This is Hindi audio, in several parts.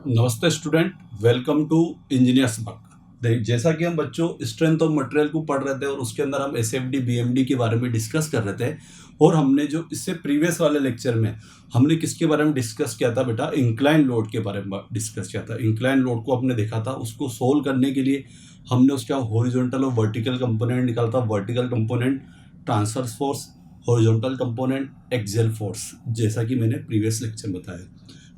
नमस्ते स्टूडेंट, वेलकम टू इंजीनियर्स बक। जैसा कि हम बच्चों स्ट्रेंथ ऑफ मटेरियल को पढ़ रहे थे और उसके अंदर हम एसएफडी बीएमडी के बारे में डिस्कस कर रहे थे। और हमने जो इससे प्रीवियस वाले लेक्चर में हमने किसके बारे में डिस्कस किया था बेटा, इंक्लाइन लोड के बारे में डिस्कस किया था। इंक्लाइन लोड को हमने देखा था, उसको सोल्व करने के लिए हमने उसका हॉरिजॉन्टल और वर्टिकल कंपोनेंट निकाला था। Vertical component transverse force, horizontal component axial force, जैसा कि मैंने प्रीवियस लेक्चर में बताया।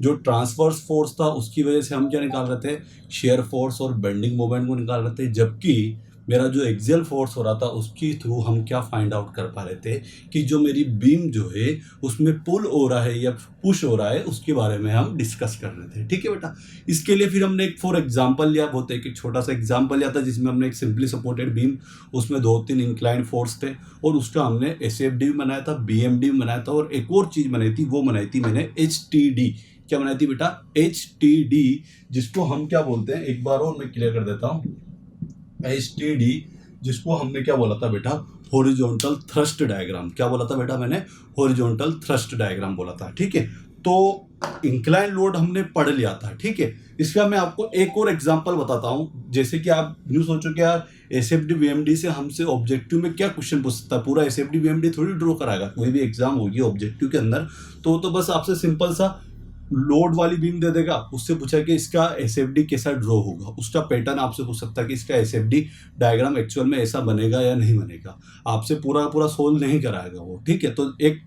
जो ट्रांसवर्स फोर्स था उसकी वजह से हम क्या निकाल रहे थे, शेयर फोर्स और बेंडिंग मोमेंट को निकाल रहे थे। जबकि मेरा जो एक्सियल फोर्स हो रहा था उसकी थ्रू हम क्या फाइंड आउट कर पा रहे थे कि जो मेरी बीम जो है उसमें पुल हो रहा है या पुश हो रहा है, उसके बारे में हम डिस्कस कर रहे थे। ठीक है बेटा, इसके लिए फिर हमने एक फॉर एग्जांपल लिया, बहुत एक छोटा सा एग्जांपल लिया था जिसमें हमने एक सिंपली सपोर्टेड बीम, उसमें 2-3 इंक्लाइन फोर्स थे और उसका हमने एसएफडी भी बनाया था, बीएमडी भी बनाया था और एक और चीज़ बनाई थी, वो बनाई थी मैंने एचटीडी। क्या बनाई थी बेटा? एचटीडी, जिसको हम क्या बोलते हैं, एक बार और मैं क्लियर कर देता हूँ। एचटीडी, जिसको हमने क्या बोला था बेटा, हॉरिजॉन्टल थ्रस्ट डायग्राम। क्या बोला था बेटा मैंने? हॉरिजॉन्टल थ्रस्ट डायग्राम बोला था। ठीक है, तो इंक्लाइन लोड हमने पढ़ लिया था। ठीक है, इसका मैं आपको एक और एग्जांपल बताता हूँ। जैसे कि आप न्यू सोचो कि यार एसएफडी बीएमडी से हमसे ऑब्जेक्टिव में क्या क्वेश्चन पूछ सकता है, पूरा एसएफडी बीएमडी थोड़ी ड्रॉ कराएगा। कोई भी एग्जाम होगी ऑब्जेक्टिव के अंदर तो बस आपसे सिंपल सा लोड वाली बीम दे देगा, उससे पूछा कि इसका एसएफडी कैसा ड्रॉ होगा, उसका पैटर्न आपसे पूछ सकता है कि इसका एसएफडी डायग्राम एक्चुअल में ऐसा बनेगा या नहीं बनेगा। आपसे पूरा पूरा सोल्व नहीं कराएगा वो। ठीक है, तो एक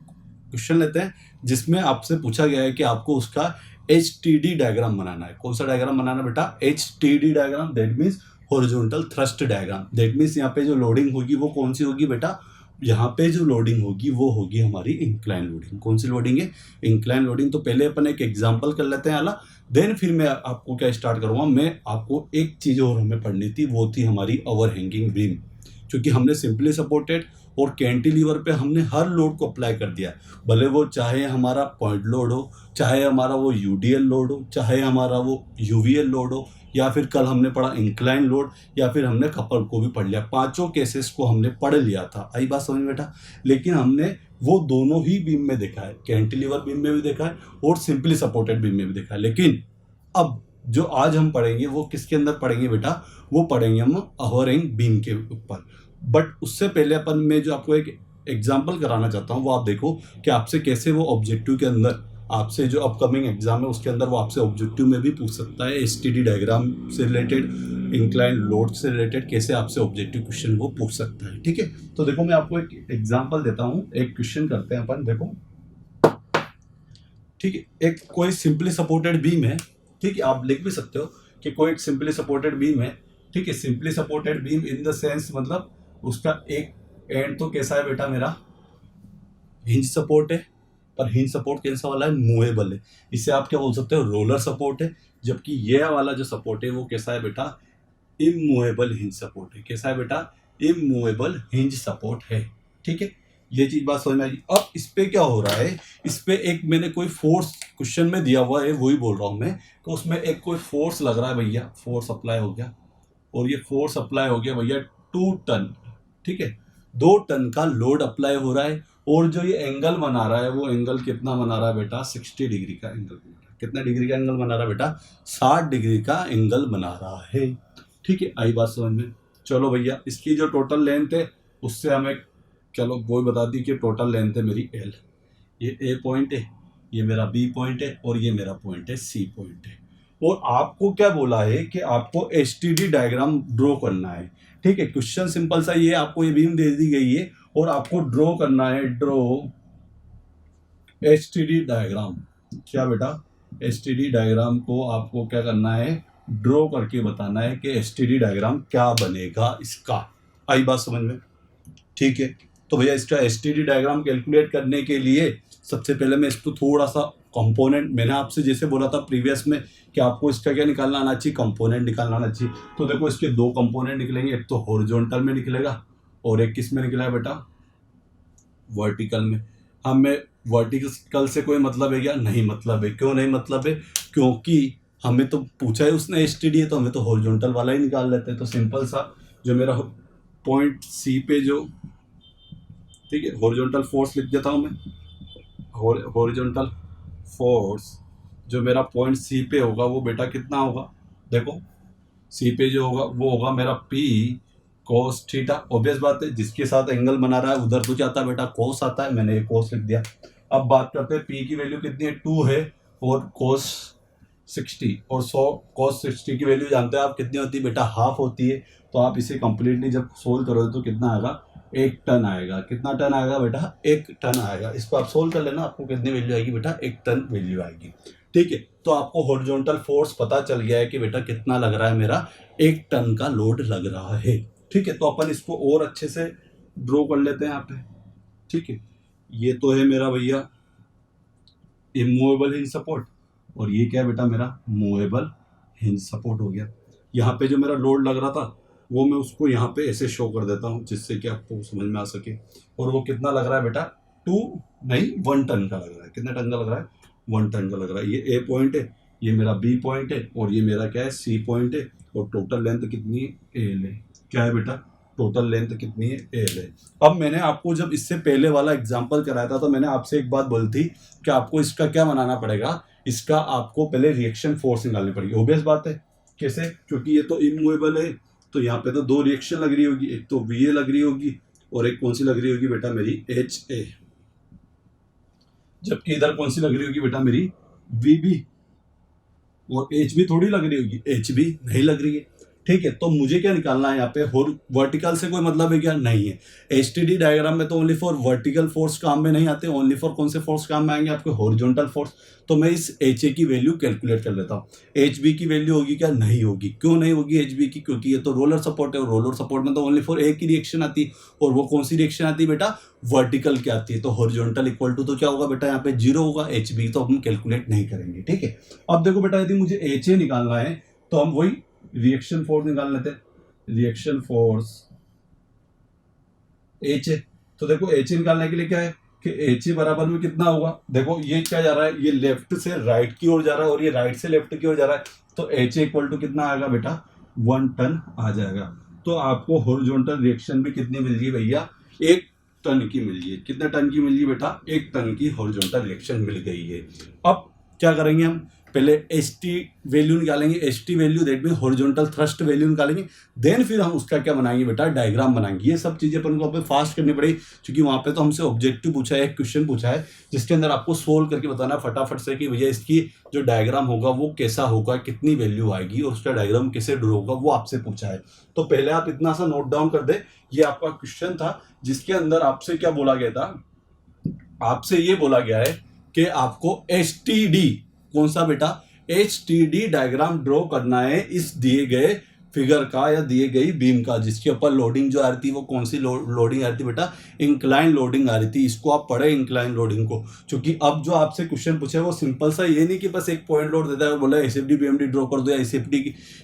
क्वेश्चन लेते हैं जिसमें आपसे पूछा गया है कि आपको उसका एचटीडी डायग्राम बनाना है। कौन सा डायग्राम बनाना बेटा? HTD diagram, that means horizontal thrust diagram. That means यहाँ पे जो लोडिंग होगी वो कौन सी होगी बेटा? यहाँ पे जो लोडिंग होगी वो होगी हमारी इंक्लाइन लोडिंग। कौन सी लोडिंग है? Incline loading. तो पहले अपन एक एग्जांपल कर लेते हैं आला, देन फिर मैं आपको क्या स्टार्ट करूँगा। मैं आपको एक चीज़ और हमें पढ़नी थी, वो थी हमारी ओवर हैंगिंग बीम। क्योंकि हमने सिंपली सपोर्टेड और कैंटिलीवर पे हमने हर लोड को अप्लाई कर दिया, भले वो चाहे हमारा पॉइंट लोड हो, चाहे हमारा वो यूडीएल लोड हो, चाहे हमारा वो यूवीएल लोड हो, या फिर कल हमने पढ़ा इंक्लाइन लोड, या फिर हमने कपल को भी पढ़ लिया। पांचों केसेस को हमने पढ़ लिया था। आई बात समझ में बेटा? लेकिन हमने वो दोनों ही बीम में देखा है, कैंटिलीवर बीम में भी देखा है और सिंपली सपोर्टेड बीम में भी देखा है। लेकिन अब जो आज हम पढ़ेंगे वो किसके अंदर पढ़ेंगे बेटा? वो पढ़ेंगे हम ओवरहैंग बीम के ऊपर। बट उससे पहले अपन मैं जो आपको एक एग्जांपल कराना चाहता हूँ वो आप देखो कि आपसे कैसे वो ऑब्जेक्टिव के अंदर, आपसे जो अपकमिंग एग्जाम है उसके अंदर वो आपसे ऑब्जेक्टिव में भी पूछ सकता है। एसटीडी डायग्राम से रिलेटेड, इंक्लाइन लोड से रिलेटेड कैसे आपसे ऑब्जेक्टिव क्वेश्चन वो पूछ सकता है। ठीक है, तो देखो मैं आपको एक एग्जांपल देता हूँ, एक क्वेश्चन करते हैं अपन। देखो, ठीक है, एक कोई सिंपली सपोर्टेड बीम है। ठीक है, आप लिख भी सकते हो कि कोई एक सिंपली सपोर्टेड बीम है। ठीक है, simply supported beam in the sense मतलब उसका एक एंड तो कैसा है बेटा मेरा? हिंज सपोर्ट है, पर हिंज सपोर्ट कैसा वाला है? मूवेबल है। इसे आप क्या बोल सकते हो? रोलर सपोर्ट है। जबकि ये वाला जो सपोर्ट है वो कैसा है बेटा? इमूवेबल हिंज सपोर्ट है। कैसा है बेटा? इमूवेबल हिंज सपोर्ट है। ठीक है, ये चीज बात समझ में आई। अब इस पे क्या हो रहा है, इस पे एक मैंने कोई फोर्स क्वेश्चन में दिया हुआ है, वही बोल रहा हूं मैं। तो उसमें एक कोई फोर्स लग रहा है भैया, फोर्स अप्लाई हो गया, और ये फोर्स अप्लाई हो गया भैया 2 टन। ठीक है, 2 टन का लोड अप्लाई हो रहा है और जो ये एंगल बना रहा है वो एंगल कितना बना रहा है बेटा? 60 डिग्री का एंगल बना रहा है। कितना डिग्री का एंगल बना रहा है बेटा? 60 डिग्री का एंगल बना रहा है। ठीक है, आई बात समझ में? चलो भैया, इसकी जो टोटल लेंथ है उससे हमें चलो वो बता दी कि टोटल लेंथ है मेरी एल। ये ए पॉइंट है, ये मेरा बी पॉइंट है और ये मेरा पॉइंट है सी पॉइंट है। और आपको क्या बोला है कि आपको एचटीडी डायग्राम ड्रॉ करना है। ठीक है, क्वेश्चन सिंपल सा ये, आपको ये बीम दे दी गई है और आपको ड्रॉ करना है, ड्रॉ एचटीडी डायग्राम। क्या बेटा? एचटीडी डायग्राम को आपको क्या करना है? ड्रॉ करके बताना है कि एचटीडी डायग्राम क्या बनेगा इसका। आई बात समझ में? ठीक है, तो भैया इसका एसटीडी डायग्राम कैलकुलेट करने के लिए सबसे पहले मैं इसको थोड़ा सा कंपोनेंट, मैंने आपसे जैसे बोला था प्रीवियस में कि आपको इसका क्या निकालना आना चाहिए? कंपोनेंट निकालना आना चाहिए। तो देखो इसके 2 कंपोनेंट निकलेंगे, एक तो हॉरिजॉन्टल में निकलेगा और एक किस में निकला है बेटा? वर्टिकल में। हमें वर्टिकल से कोई मतलब है क्या? नहीं मतलब है। क्यों नहीं मतलब है? क्योंकि हमें तो पूछा है उसने एसटीडी है, तो हमें तो हॉरिजॉन्टल वाला ही निकाल लेते हैं। तो सिंपल सा जो मेरा पॉइंट सी पे जो, ठीक है, हॉरिजॉन्टल फोर्स लिख देता हूं मैं। हॉरिजॉन्टल फोर्स जो मेरा पॉइंट सी पे होगा वो बेटा कितना होगा, देखो सी पे जो होगा वो होगा मेरा पी कोस थीटा। ऑब्वियस बात है, जिसके साथ एंगल बना रहा है उधर तो क्या आता है बेटा, कोस आता है, मैंने ये कोस लिख दिया। अब बात करते हैं पी की वैल्यू कितनी है, 2 है, और कोस 60, और 100 कोस 60 की वैल्यू जानते हैं आप कितनी होती है बेटा, हाफ होती है। तो आप इसे कंप्लीटली जब सोल्व करोगे तो कितना आएगा, 1 टन आएगा। कितना टन आएगा बेटा, 1 टन आएगा। इसको आप सोल्व कर लेना, आपको कितनी वैल्यू आएगी बेटा, 1 टन वैल्यू आएगी। ठीक है, तो आपको हॉरिजॉन्टल फोर्स पता चल गया है कि बेटा कितना लग रहा है, मेरा 1 टन का लोड लग रहा है। ठीक है, तो अपन इसको और अच्छे से ड्रॉ कर लेते हैं यहाँ पे। ठीक है, ये तो है मेरा भैया इमूवेबल हिंज सपोर्ट, और ये क्या है बेटा, मेरा मूवेबल हिंज सपोर्ट हो गया। यहाँ पे जो मेरा लोड लग रहा था वो मैं उसको यहाँ पे ऐसे शो कर देता हूँ जिससे कि आपको समझ में आ सके। और वो कितना लग रहा है बेटा, 2 नहीं 1 टन का लग रहा है। कितना टन का लग रहा है, 1 टन का लग रहा है। ये ए पॉइंट है, ये मेरा बी पॉइंट है, और ये मेरा क्या है, सी पॉइंट है। और टोटल लेंथ कितनी है, एल है। क्या है बेटा, टोटल लेंथ कितनी है, एल है। अब मैंने आपको जब इससे पहले वाला एग्जाम्पल कराया था तो मैंने आपसे एक बात बोली थी कि आपको इसका क्या बनाना पड़ेगा, इसका आपको पहले रिएक्शन फोर्स निकालनी पड़ेगी। ऑब्वियस बात है, कैसे, क्योंकि ये तो इमूवेबल है, तो यहाँ पे तो 2 रिएक्शन लग रही होगी, एक तो वी ए लग रही होगी और एक कौन सी लग रही होगी बेटा, मेरी एच ए। जबकि इधर कौन सी लग रही होगी बेटा, मेरी वी बी। और एच भी थोड़ी लग रही होगी, एच भी नहीं लग रही है। ठीक है, तो मुझे क्या निकालना है यहाँ पे, वर्टिकल से कोई मतलब है क्या, नहीं है। एचटीडी डायग्राम में तो ओनली फॉर वर्टिकल फोर्स काम में नहीं आते, ओनली फॉर कौन से फोर्स काम में आएंगे, आपके हॉरिजॉन्टल फोर्स। तो मैं इस एच ए की वैल्यू कैलकुलेट कर लेता हूँ। एच बी की वैल्यू होगी क्या, नहीं होगी। क्यों नहीं होगी एच बी की, क्योंकि ये तो रोलर सपोर्ट है, और रोलर सपोर्ट में तो ओनली फॉर एक ही रिएक्शन आती है, और वो कौन सी रिएक्शन आती है बेटा, वर्टिकल की आती है। तो हॉरिजॉन्टल इक्वल टू तो क्या होगा बेटा, यहाँ पे 0 होगा। एच बी तो हम कैलकुलेट नहीं करेंगे। ठीक है, अब देखो बेटा, यदि मुझे एच ए निकालना है तो हम वही रिएक्शन फोर्स निकाल लेते हैं। रिएक्शन फोर्स एच ए, तो देखो एच ए निकालने के लिए क्या है कि एच ए बराबर में कितना होगा, देखो ये क्या जा रहा है, ये लेफ्ट से राइट की ओर जा रहा है और ये राइट से लेफ्ट की ओर जा रहा है। तो एच ए इक्वल टू कितना आएगा बेटा, 1 टन आ जाएगा। तो आपको हॉरिजॉन्टल रिएक्शन भी कितनी मिल गई भैया, 1 टन की मिल गई। कितने टन की मिल गई बेटा, 1 टन की हॉरिजॉन्टल रिएक्शन मिल गई है। अब क्या करेंगे हम, पहले एच टी वैल्यू निकालेंगे। H T value that mean horizontal thrust value निकालेंगे। देन फिर हम उसका क्या बनाएंगे बेटा, डायग्राम बनाएंगे। ये सब चीजें अपन को फास्ट करनी पड़ेगी, क्योंकि वहां पे तो हमसे ऑब्जेक्टिव पूछा है, एक क्वेश्चन पूछा है जिसके अंदर आपको सोल्व करके बताना फटाफट से कि भैया इसकी जो डायग्राम होगा वो कैसा होगा, कितनी वैल्यू आएगी और उसका डायग्राम कैसे ड्रॉ होगा, वो आपसे पूछा है। तो पहले आप इतना सा नोट डाउन कर दे। ये आपका क्वेश्चन था जिसके अंदर आपसे क्या बोला गया था, आपसे ये बोला गया है कि आपको एच टी डी, कौन सा बेटा, HTD डायग्राम ड्रॉ करना है इस दिए गए फिगर का या दिए गई बीम का, जिसके ऊपर लोडिंग जो आ रही थी वो कौन सी लोडिंग आ रही थी बेटा, इंक्लाइन लोडिंग आ रही थी। इसको आप पढ़े इंक्लाइन लोडिंग को, क्योंकि अब जो आपसे क्वेश्चन पूछे वो सिंपल सा ये नहीं कि बस एक पॉइंट लोड देता है और बोला एसएफडी बीएमडी ड्रॉ कर दो, या एसएफडी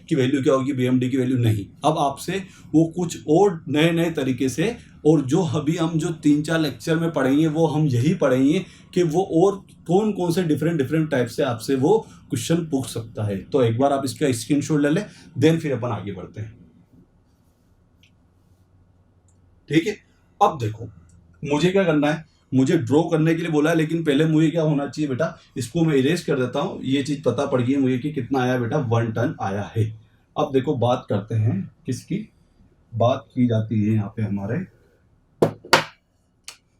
की वैल्यू क्या होगी, बीएमडी की वैल्यू नहीं। अब आपसे वो कुछ और नए नए तरीके से, और जो अभी हम जो 3-4 लेक्चर में पढ़ेंगे वो हम यही पढ़ेंगे कि वो और कौन कौन से डिफरेंट टाइप से आपसे वो क्वेश्चन पूछ सकता है। तो एक बार आप इसका स्क्रीनशॉट ले लें, देन फिर अपन आगे बढ़ते हैं। ठीक है, अब देखो मुझे क्या करना है, मुझे ड्रॉ करने के लिए बोला है, लेकिन पहले मुझे क्या होना चाहिए बेटा, इसको मैं इरेज कर देता हूं। ये चीज पता पड़ गई है मुझे कि कितना आया बेटा, 1 टन आया है। अब देखो बात करते हैं किसकी, बात की जाती है यहाँ पे हमारे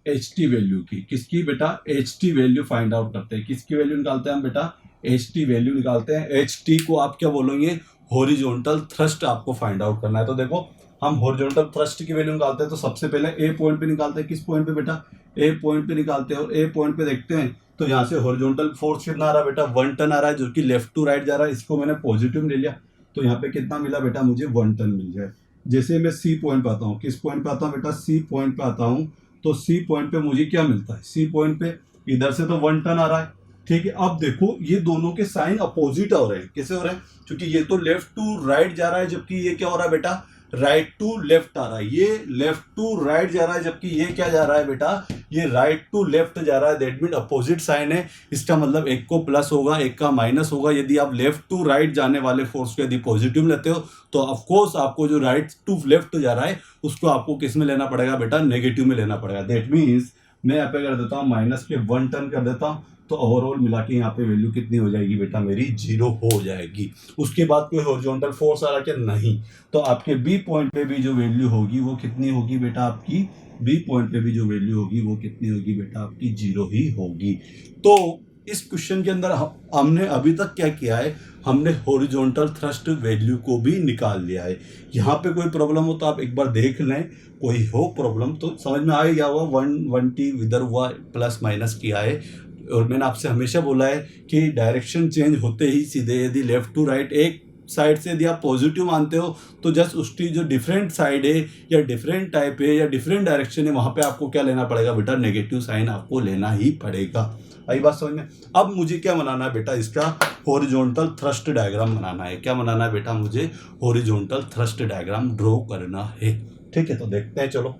एच टी वैल्यू की। किसकी बेटा, H T value find out करते हैं। किसकी वैल्यू निकालते हैं हम बेटा, एच टी वैल्यू निकालते हैं। एच टी को आप क्या बोलेंगे, हॉरिजॉन्टल थ्रस्ट आपको फाइंड आउट करना है। तो देखो हम हॉरिजॉन्टल थ्रस्ट की वैल्यू निकालते हैं, तो सबसे पहले ए पॉइंट पे निकालते हैं। किस पॉइंट पे बेटा, ए पॉइंट पे निकालते हैं। और ए पॉइंट पे देखते हैं तो यहाँ से हॉरिजॉन्टल फोर्स कितना आ रहा है बेटा, 1 टन आ रहा है, जो कि लेफ्ट टू राइट जा रहा है। इसको मैंने पॉजिटिव ले लिया, तो यहाँ पे कितना मिला बेटा, मुझे 1 टन मिल जाए। जैसे मैं सी पॉइंट पे आता हूँ, किस पॉइंट पे आता हूँ बेटा, सी पॉइंट पे आता हूँ, तो सी पॉइंट पे मुझे क्या मिलता है, सी पॉइंट पे इधर से तो 1 टन आ रहा है। ठीक है, अब देखो ये दोनों के साइन अपोजिट हो रहे हैं। कैसे हो रहे हैं, क्योंकि ये तो लेफ्ट टू राइट जा रहा है, जबकि ये क्या हो रहा है बेटा, राइट टू लेफ्ट आ रहा है। ये लेफ्ट टू राइट जा रहा है, जबकि ये क्या जा रहा है बेटा, ये राइट टू लेफ्ट जा रहा है। दैट मीन अपोजिट साइन है। इसका मतलब एक को प्लस होगा, एक का माइनस होगा। यदि आप लेफ्ट टू राइट जाने वाले फोर्स को यदि पॉजिटिव लेते हो तो ऑफकोर्स आपको जो राइट टू लेफ्ट जा रहा है उसको आपको किस में लेना पड़ेगा बेटा, नेगेटिव में लेना पड़ेगा। दैट मीन्स मैं यहाँ पे कर देता हूँ माइनस के 1 टन कर देता हूँ। तो ओवरऑल मिला के यहाँ पे वैल्यू कितनी हो जाएगी बेटा मेरी 0 हो जाएगी। उसके बाद कोई हॉरिजॉन्टल फोर्स आ रहा क्या? नहीं। तो आपके बी पॉइंट पे भी जो वैल्यू होगी वो कितनी होगी बेटा आपकी? बी पॉइंट पे भी जो वैल्यू होगी वो कितनी होगी बेटा आपकी? 0 ही होगी। तो इस क्वेश्चन के अंदर हमने अभी तक क्या किया है, हमने हॉरिजॉन्टल थ्रस्ट वैल्यू को भी निकाल लिया है। यहाँ पे कोई प्रॉब्लम हो तो आप एक बार देख लें, कोई हो प्रॉब्लम तो समझ में आएगा। हुआ 120 इधर हुआ प्लस माइनस किया है, और मैंने आपसे हमेशा बोला है कि डायरेक्शन चेंज होते ही सीधे यदि लेफ्ट टू राइट एक साइड से यदि आप पॉजिटिव मानते हो तो जस्ट उसकी जो डिफरेंट साइड है या डिफरेंट टाइप है या डिफरेंट डायरेक्शन है वहाँ पे आपको क्या लेना पड़ेगा बेटा? नेगेटिव साइन आपको लेना ही पड़ेगा। आई बात समझ में? अब मुझे क्या बनाना है बेटा? इसका हॉरिजॉन्टल थ्रस्ट डायग्राम बनाना है। क्या बनाना है बेटा? मुझे हॉरिजॉन्टल थ्रस्ट डायग्राम ड्रॉ करना है। ठीक है, तो देखते हैं। चलो,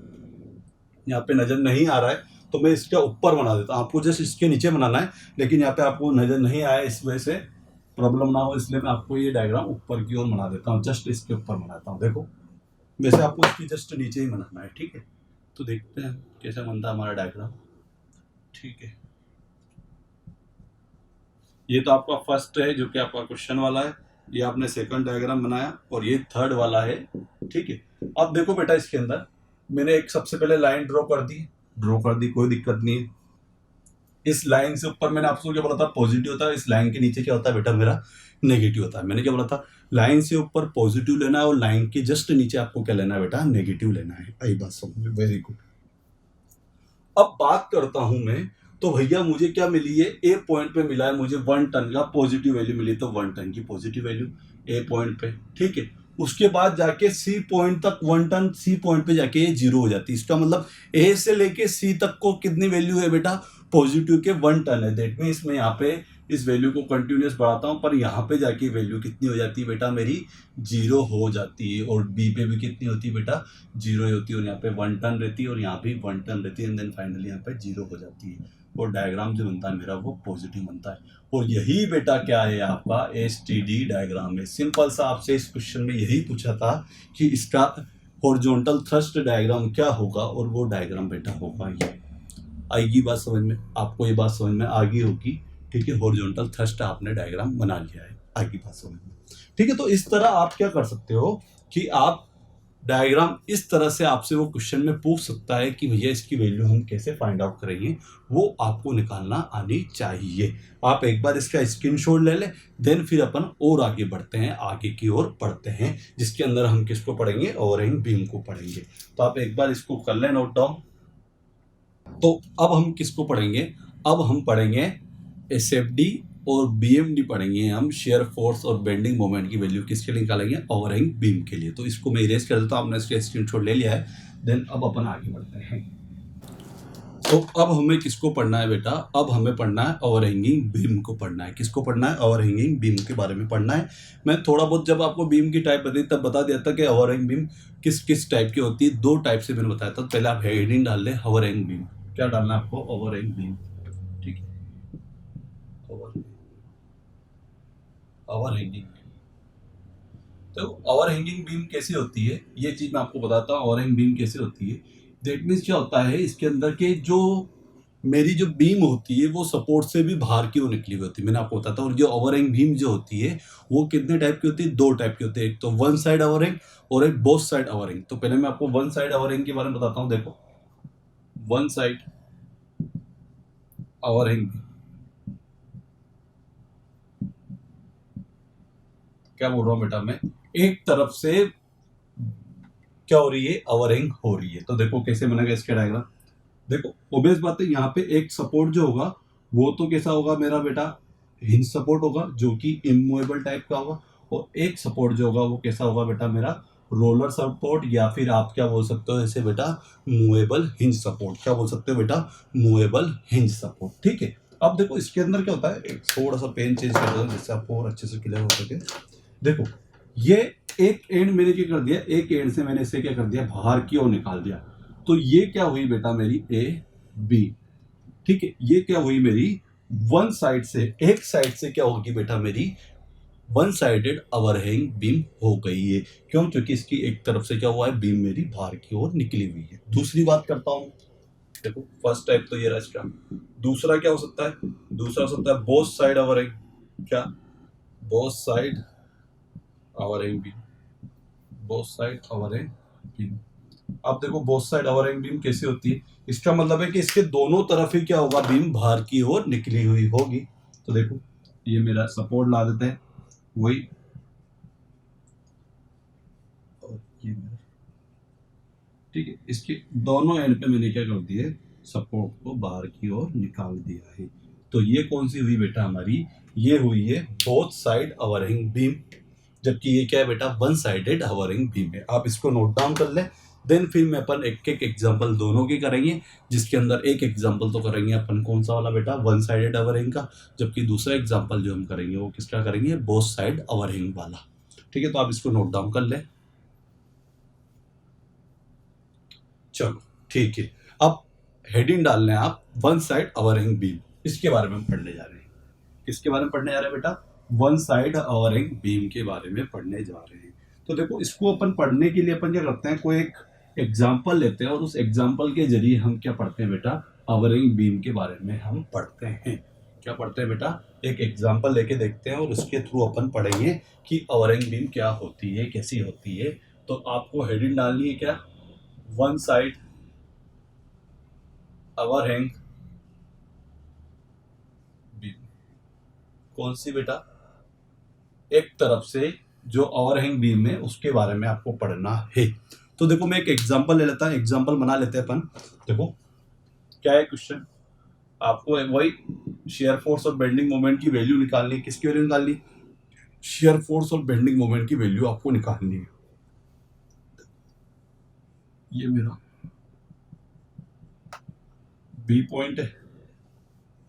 यहाँ पे नजर नहीं आ रहा है तो मैं इसके ऊपर बना देता हूँ। आपको जस्ट इसके नीचे बनाना है, लेकिन यहाँ पे आपको नजर नहीं आया, इस वजह से प्रॉब्लम ना हो इसलिए मैं आपको ये डायग्राम ऊपर की ओर बना देता हूँ। जस्ट इसके ऊपर बनाता हूँ। देखो, वैसे आपको इसकी जस्ट नीचे ही बनाना है। ठीक है, तो देखते हैं कैसे बनता है हमारा डायग्राम। ठीक है, ये तो आपका फर्स्ट है जो कि आपका क्वेश्चन वाला है, ये आपने सेकंड डायग्राम बनाया और ये थर्ड वाला है। ठीक है, अब देखो बेटा, इसके अंदर मैंने एक सबसे पहले लाइन ड्रॉ कर दी, कोई दिक्कत नहीं है। इस लाइन से ऊपर मैंने आपको क्या बोला था? पॉजिटिव होता है। इस लाइन के नीचे क्या होता है बेटा मेरा? नेगेटिव होता है। मैंने क्या बोला था? लाइन से ऊपर पॉजिटिव लेना है और लाइन के जस्ट नीचे आपको क्या लेना है बेटा? नेगेटिव लेना है। आई बात समझ में? Very good. अब बात करता हूं मैं, तो भैया मुझे क्या मिली है? ए पॉइंट पे मिला है मुझे 1 टन का पॉजिटिव वैल्यू मिली, तो 1 टन की पॉजिटिव वैल्यू ए पॉइंट पे। ठीक है, उसके बाद जाके सी पॉइंट तक 1 टन, सी पॉइंट पे जाके ये 0 हो जाती है। इसका मतलब ए से लेके सी तक को कितनी वैल्यू है बेटा? पॉजिटिव के 1 टन है। दैट मीन्स मैं यहाँ पे इस वैल्यू को कंटिन्यूस बढ़ाता हूँ, पर यहाँ पे जाके वैल्यू कितनी हो जाती है बेटा मेरी? 0 हो जाती है। और बी पे भी कितनी होती है बेटा? 0 ही होती है। और यहाँ पे 1 टन रहती है और यहाँ भी 1 टन रहती है, एंड देन फाइनली यहाँ पे 0 हो जाती है। और डायग्राम जो बनता है मेरा वो पॉजिटिव बनता है। और यही बेटा क्या है? आपका एसटीडी डायग्राम है। सिंपल सा आपसे इस क्वेश्चन में यही पूछा था कि इसका हॉरिजॉन्टल थ्रस्ट डायग्राम क्या होगा, और वो डायग्राम बेटा होगा ये। आएगी बात समझ में? आपको ये बात समझ में आ गई होगी। ठीक है, हॉरिजॉन्टल थ्रस्ट आपने डायग्राम बना लिया है। आएगी बात समझ में? ठीक है, तो इस तरह आप क्या कर सकते हो कि आप डायग्राम इस तरह से आपसे वो क्वेश्चन में पूछ सकता है कि भैया इसकी वैल्यू हम कैसे फाइंड आउट करेंगे, वो आपको निकालना आनी चाहिए। आप एक बार इसका स्क्रीनशॉट ले लें, देन फिर अपन और आगे बढ़ते हैं, आगे की ओर पढ़ते हैं, जिसके अंदर हम किसको पढ़ेंगे? ओवरहैंग बीम को पढ़ेंगे। तो आप एक बार इसको कर लें नोट डाउन। तो अब हम किसको पढ़ेंगे? अब हम पढ़ेंगे एसएफडी और बीएमडी पढ़ेंगे हम। शेयर फोर्स और बेंडिंग मोमेंट की वैल्यू किसके लिए निकालेंगे? ओवरहैंग बीम के लिए। तो इसको मैं इरेज कर देता हूँ, आपने इसका स्क्रीनशॉट ले लिया है। देन अब अपन आगे बढ़ते हैं। तो अब हमें किसको पढ़ना है बेटा? अब हमें पढ़ना है ओवरहैंगिंग बीम को पढ़ना है। किसको पढ़ना है? ओवरहैंगिंग बीम के बारे में पढ़ना है। मैं थोड़ा बहुत जब आपको बीम की टाइप बताई तब बता दिया था कि ओवरहैंग बीम किस किस टाइप की होती है। 2 टाइप से मैंने बताया था। पहले आप हेडिंग डाल लें, ओवरहैंग बीम। क्या डालना है आपको? Overhang beam. ठीक है, ओवरहैंगिंग। तो ओवरहैंगिंग बीम कैसे होती है, ये चीज मैं आपको बताता हूँ। ओवरहैंग बीम कैसे होती है? दैट मीन्स क्या होता है, इसके अंदर के जो मेरी जो बीम होती है वो सपोर्ट से भी बाहर की ओर निकली हुई होती है। मैंने आपको बताता हूँ। और जो ओवरहैंग बीम जो होती है वो कितने टाइप की होती है? 2 टाइप की होती है। एक तो वन साइड ओवरहैंग और एक बोथ साइड ओवरहैंग। तो पहले मैं आपको वन साइड ओवरहैंग के बारे में बताता हूँ। देखो, वन साइड ओवरहैंग क्या बोल रहा हूँ बेटा मैं? एक तरफ से क्या हो रही है? ओवरहैंग हो रही है। तो देखो कैसे बनेगा इसका डायग्राम। देखो, ओबियस बात है, यहाँ पे एक सपोर्ट जो होगा वो तो कैसा होगा मेरा बेटा? हिंज सपोर्ट होगा, जो कि इमूवेबल टाइप का होगा। और एक सपोर्ट जो होगा वो कैसा होगा बेटा मेरा? रोलर सपोर्ट, या फिर आप क्या बोल सकते हो ऐसे बेटा? Movable hinge support. क्या बोल सकते हो बेटा? Movable hinge support. ठीक है, अब देखो इसके अंदर क्या होता है, एक थोड़ा सा पेन चेंज कर देता हूं जिससे आपको और अच्छे से क्लियर हो सके। देखो, ये एक एंड मैंने क्या कर दिया? एक एंड से मैंने इसे क्या कर दिया? बाहर की ओर निकाल दिया। तो ये क्या हुई बेटा मेरी? A B. ठीक है, ये क्या हुई मेरी? वन साइड से, एक साइड से क्या होगी बेटा मेरी? वन साइडेड ओवरहैंग बीम हो गई है। क्यों? क्योंकि इसकी एक तरफ से क्या हुआ है? बीम मेरी बाहर की ओर निकली हुई है। दूसरी बात करता हूं, देखो फर्स्ट टाइप तो ये रहा इसका। दूसरा क्या हो सकता है, दूसरा हो सकता है बोथ साइड अवरिंग, क्या, both side overhanging beam, both side overhanging beam. अब देखो बोथ साइड अवरिंग बीम कैसी होती है, इसका मतलब है कि इसके दोनों तरफ ही क्या होगा, बीम बाहर की ओर निकली हुई होगी। तो देखो ये मेरा सपोर्ट ला देते हैं, वही, और ये मेरा, ठीक है, इसके दोनों एंड पे मैंने क्या कर दिया, सपोर्ट को बाहर की ओर निकाल दिया है। तो ये कौन सी हुई बेटा हमारी, ये हुई है बोथ साइड अवरिंग बीम, जबकि ये क्या है बेटा, वन साइडेड अवरिंग बीम है। आप इसको नोट डाउन कर लें, देन फिर में अपन एक एक एग्जांपल दोनों की करेंगे, जिसके अंदर एक एग्जांपल तो करेंगे अपन कौन सा वाला बेटा, वन साइडेड अवरिंग का, जबकि दूसरा एग्जांपल जो हम करेंगे वो किसका करेंगे, बोथ साइड अवरिंग वाला। ठीक है, तो आप इसको नोट डाउन कर लें। चलो ठीक है, अब हेडिंग डालने हैं आप, वन साइड अवरिंग बीम, इसके बारे में हम पढ़ने जा रहे हैं। किसके बारे में पढ़ने जा रहे हैं बेटा, वन साइड अवरिंग बीम के बारे में पढ़ने जा रहे हैं। तो देखो इसको अपन पढ़ने के लिए अपन क्या करते हैं, कोई एक एग्जाम्पल लेते हैं और उस एग्जाम्पल के जरिए हम क्या पढ़ते हैं बेटा, अवरिंग बीम के बारे में हम पढ़ते हैं। क्या पढ़ते हैं बेटा, एक एग्जाम्पल लेके देखते हैं और उसके थ्रू अपन पढ़ेंगे कि अवरिंग बीम क्या होती है, कैसी होती है। तो आपको हेडिंग डालनी है क्या, वन साइड अवरिंग बीम, कौन सी बेटा, एक तरफ से जो ओवरहैंग बीम है उसके बारे में आपको पढ़ना है। तो देखो मैं एक एग्जांपल ले लेता हूं, एग्जांपल बना लेते हैं अपन। देखो क्या है क्वेश्चन, आपको वही शेयर फोर्स और बेंडिंग मोमेंट की वैल्यू निकालनी है। किसकी वैल्यू निकालनी, शेयर फोर्स और बेंडिंग मोमेंट की वैल्यू आपको निकालनी है। ये मेरा बी पॉइंट है,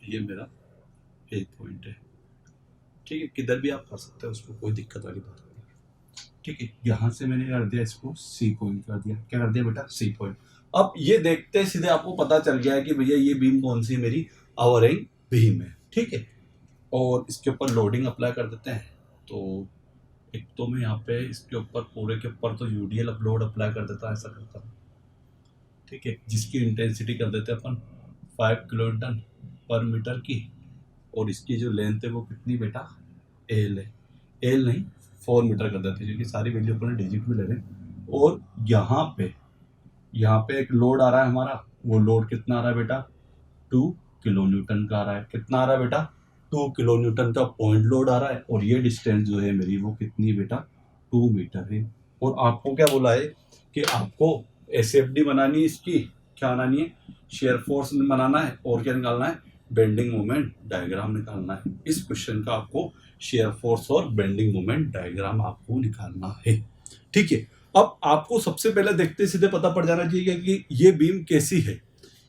ये मेरा ए पॉइंट है। ठीक है, किधर भी आप कर सकते हैं उसको, कोई दिक्कत वाली बात नहीं। ठीक है, यहां से मैंने कर दिया इसको सी पॉइंट कर दिया, क्या कर दिया बेटा, सी पॉइंट। अब ये देखते सीधे आपको पता चल गया है कि भैया ये बीम कौन सी मेरी, अवरिंग बीम है। ठीक है, और इसके ऊपर लोडिंग अप्लाई कर देते हैं। तो एक तो मैं यहाँ पे इसके ऊपर पूरे के ऊपर तो यूडीएल लोड अप्लाई कर देता, ऐसा करता हूँ। ठीक है, जिसकी इंटेंसिटी कर देते हैं अपन 5 किलोन्यूटन पर मीटर की, और इसकी जो लेंथ है वो कितनी बेटा, एल है, एल नहीं 4 मीटर कर देते हैं, क्योंकि सारी वैल्यू अपन डिजिट में ले रहे हैं। और यहाँ पे एक लोड आ रहा है हमारा, वो लोड कितना आ रहा है बेटा, 2 किलो न्यूटन का आ रहा है। कितना आ रहा है बेटा, 2 किलो न्यूटन का पॉइंट लोड आ रहा है, और ये डिस्टेंस जो है मेरी वो कितनी बेटा, 2 मीटर है। और आपको क्या बोला है कि आपको एसएफडी बनानी है, इसकी क्या बनानी है, शेयर फोर्स बनाना है, और क्या निकालना है, बेंडिंग मोमेंट डायग्राम निकालना है। इस क्वेश्चन का आपको शेयर फोर्स और बेंडिंग मोमेंट डायग्राम आपको निकालना है। ठीक है, अब आपको सबसे पहले देखते सीधे पता पड़ जाना चाहिए कि ये बीम कैसी है।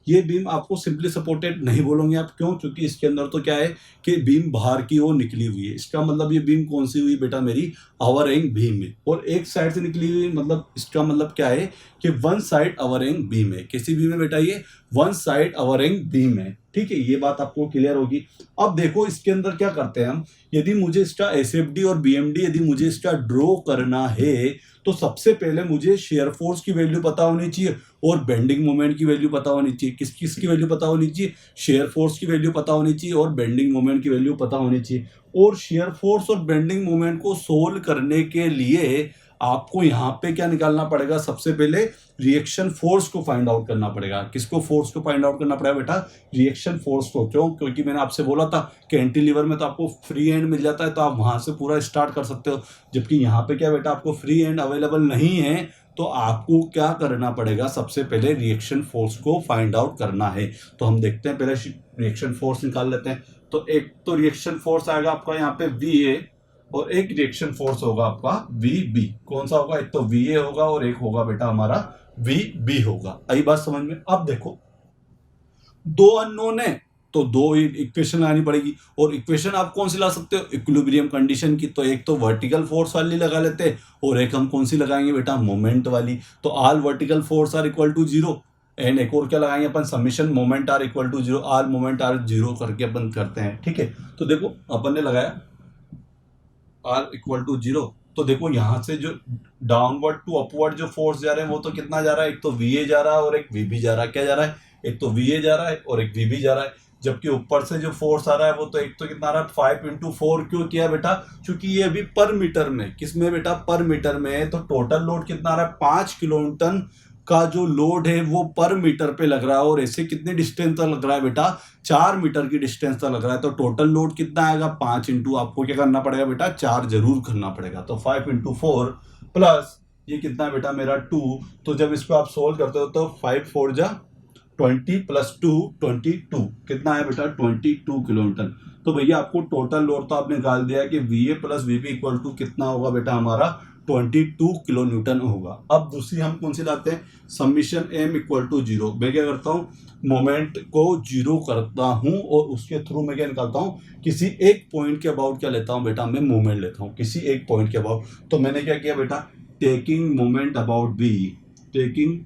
ये बीम आपको सिंपली सपोर्टेड नहीं बोलोगे आप, क्यों, क्योंकि इसके अंदर तो क्या है कि बीम बाहर की ओर निकली हुई है। इसका मतलब ये बीम कौन सी हुई बेटा, मेरी अवरिंग बीम है। और एक साइड से निकली हुई, मतलब इसका मतलब क्या है कि वन साइड अवरिंग बीम है। कैसी बीम है बेटा, ये वन साइड अवरिंग बीम है। ठीक है, ये बात आपको क्लियर होगी। अब देखो इसके अंदर क्या करते हैं हम, यदि मुझे इसका एसएफडी और बीएमडी यदि मुझे इसका ड्रॉ करना है, तो सबसे पहले मुझे शेयर फोर्स की वैल्यू पता होनी चाहिए और बेंडिंग मोमेंट की वैल्यू पता होनी चाहिए। किस किस की वैल्यू पता होनी चाहिए, शेयर फोर्स की वैल्यू पता होनी चाहिए और बेंडिंग मोमेंट की वैल्यू पता होनी चाहिए। और शेयर फोर्स और बेंडिंग मोमेंट को सोल्व करने के लिए आपको यहाँ पे क्या निकालना पड़ेगा, सबसे पहले रिएक्शन फोर्स को फाइंड आउट करना पड़ेगा। किसको, फोर्स को फाइंड आउट करना पड़ेगा बेटा, रिएक्शन फोर्स को। क्यों, क्योंकि मैंने आपसे बोला था कि कैंटिलीवर में तो आपको फ्री एंड मिल जाता है, तो आप वहां से पूरा स्टार्ट कर सकते हो, जबकि यहाँ पे क्या बेटा, आपको फ्री एंड अवेलेबल नहीं है। तो आपको क्या करना पड़ेगा, सबसे पहले रिएक्शन फोर्स को फाइंड आउट करना है। तो हम देखते हैं, पहले रिएक्शन फोर्स निकाल लेते हैं। तो एक तो रिएक्शन फोर्स आएगा आपका यहाँ पे VA, और एक रिएक्शन फोर्स होगा आपका VB। कौन सा होगा, एक तो VA होगा और एक होगा बेटा हमारा VB होगा। आई बात समझ में। अब देखो दो अननोन है, तो दो इक्वेशन लानी पड़ेगी, और इक्वेशन आप कौन सी ला सकते हो, इक्विलिब्रियम कंडीशन की। तो एक तो वर्टिकल फोर्स वाली लगा लेते हैं, और एक हम कौन सी लगाएंगे बेटा, मोमेंट वाली। तो all vertical force are equal to 0, and एक और क्या लगाएंगे अपन, summation moment are equal to 0, all moment are 0 करके अपन करते हैं। ठीक है, तो देखो अपन ने लगाया आर इक्वल टू 0। तो देखो यहां से जो डाउनवर्ड टू अपवर्ड जो फोर्स जा रहे हैं वो तो कितना जा रहा है, एक तो VA जा रहा है और एक VB जा रहा है। क्या जा रहा है, एक तो वी ए जा रहा है और एक वी बी जा रहा है, जबकि ऊपर से जो फोर्स आ रहा है वो तो एक तो कितना आ रहा है 5 × 4। क्यों किया बेटा? क्योंकि ये अभी पर मीटर में, किस में बेटा? पर मीटर में है, तो टोटल लोड कितना आ रहा है 5 किलोन्यूटन का जो लोड है वो पर मीटर पे लग रहा है, और ऐसे कितने डिस्टेंस तक लग रहा है बेटा? 4 मीटर की डिस्टेंस तक लग रहा है। तो टोटल लोड कितना आएगा? 5 इंटू आपको क्या करना पड़ेगा बेटा? 4 जरूर करना पड़ेगा। तो 5 × 4 प्लस ये कितना है बेटा मेरा 2। तो जब इसको आप सोल्व करते हो तो 5 4 जा 20 प्लस 2 22 कितना है बेटा? 22 किलोमीटर। तो भैया आपको टोटल लोड तो आपने निकाल दिया कि V A plus V B equal to कितना होगा बेटा? हमारा 22 किलो न्यूटन होगा। अब दूसरी हम कौन सी लाते हैं? Summation M equal to 0। मैं क्या करता हूँ? मोमेंट को 0 करता हूँ और उसके थ्रू मैं क्या निकालता हूँ? किसी एक पॉइंट के अबाउट क्या लेता हूँ बेटा? मैं मोमेंट लेता हूँ किसी एक पॉइंट के अबाउट। तो मैंने क्या किया बेटा? Taking moment about B, taking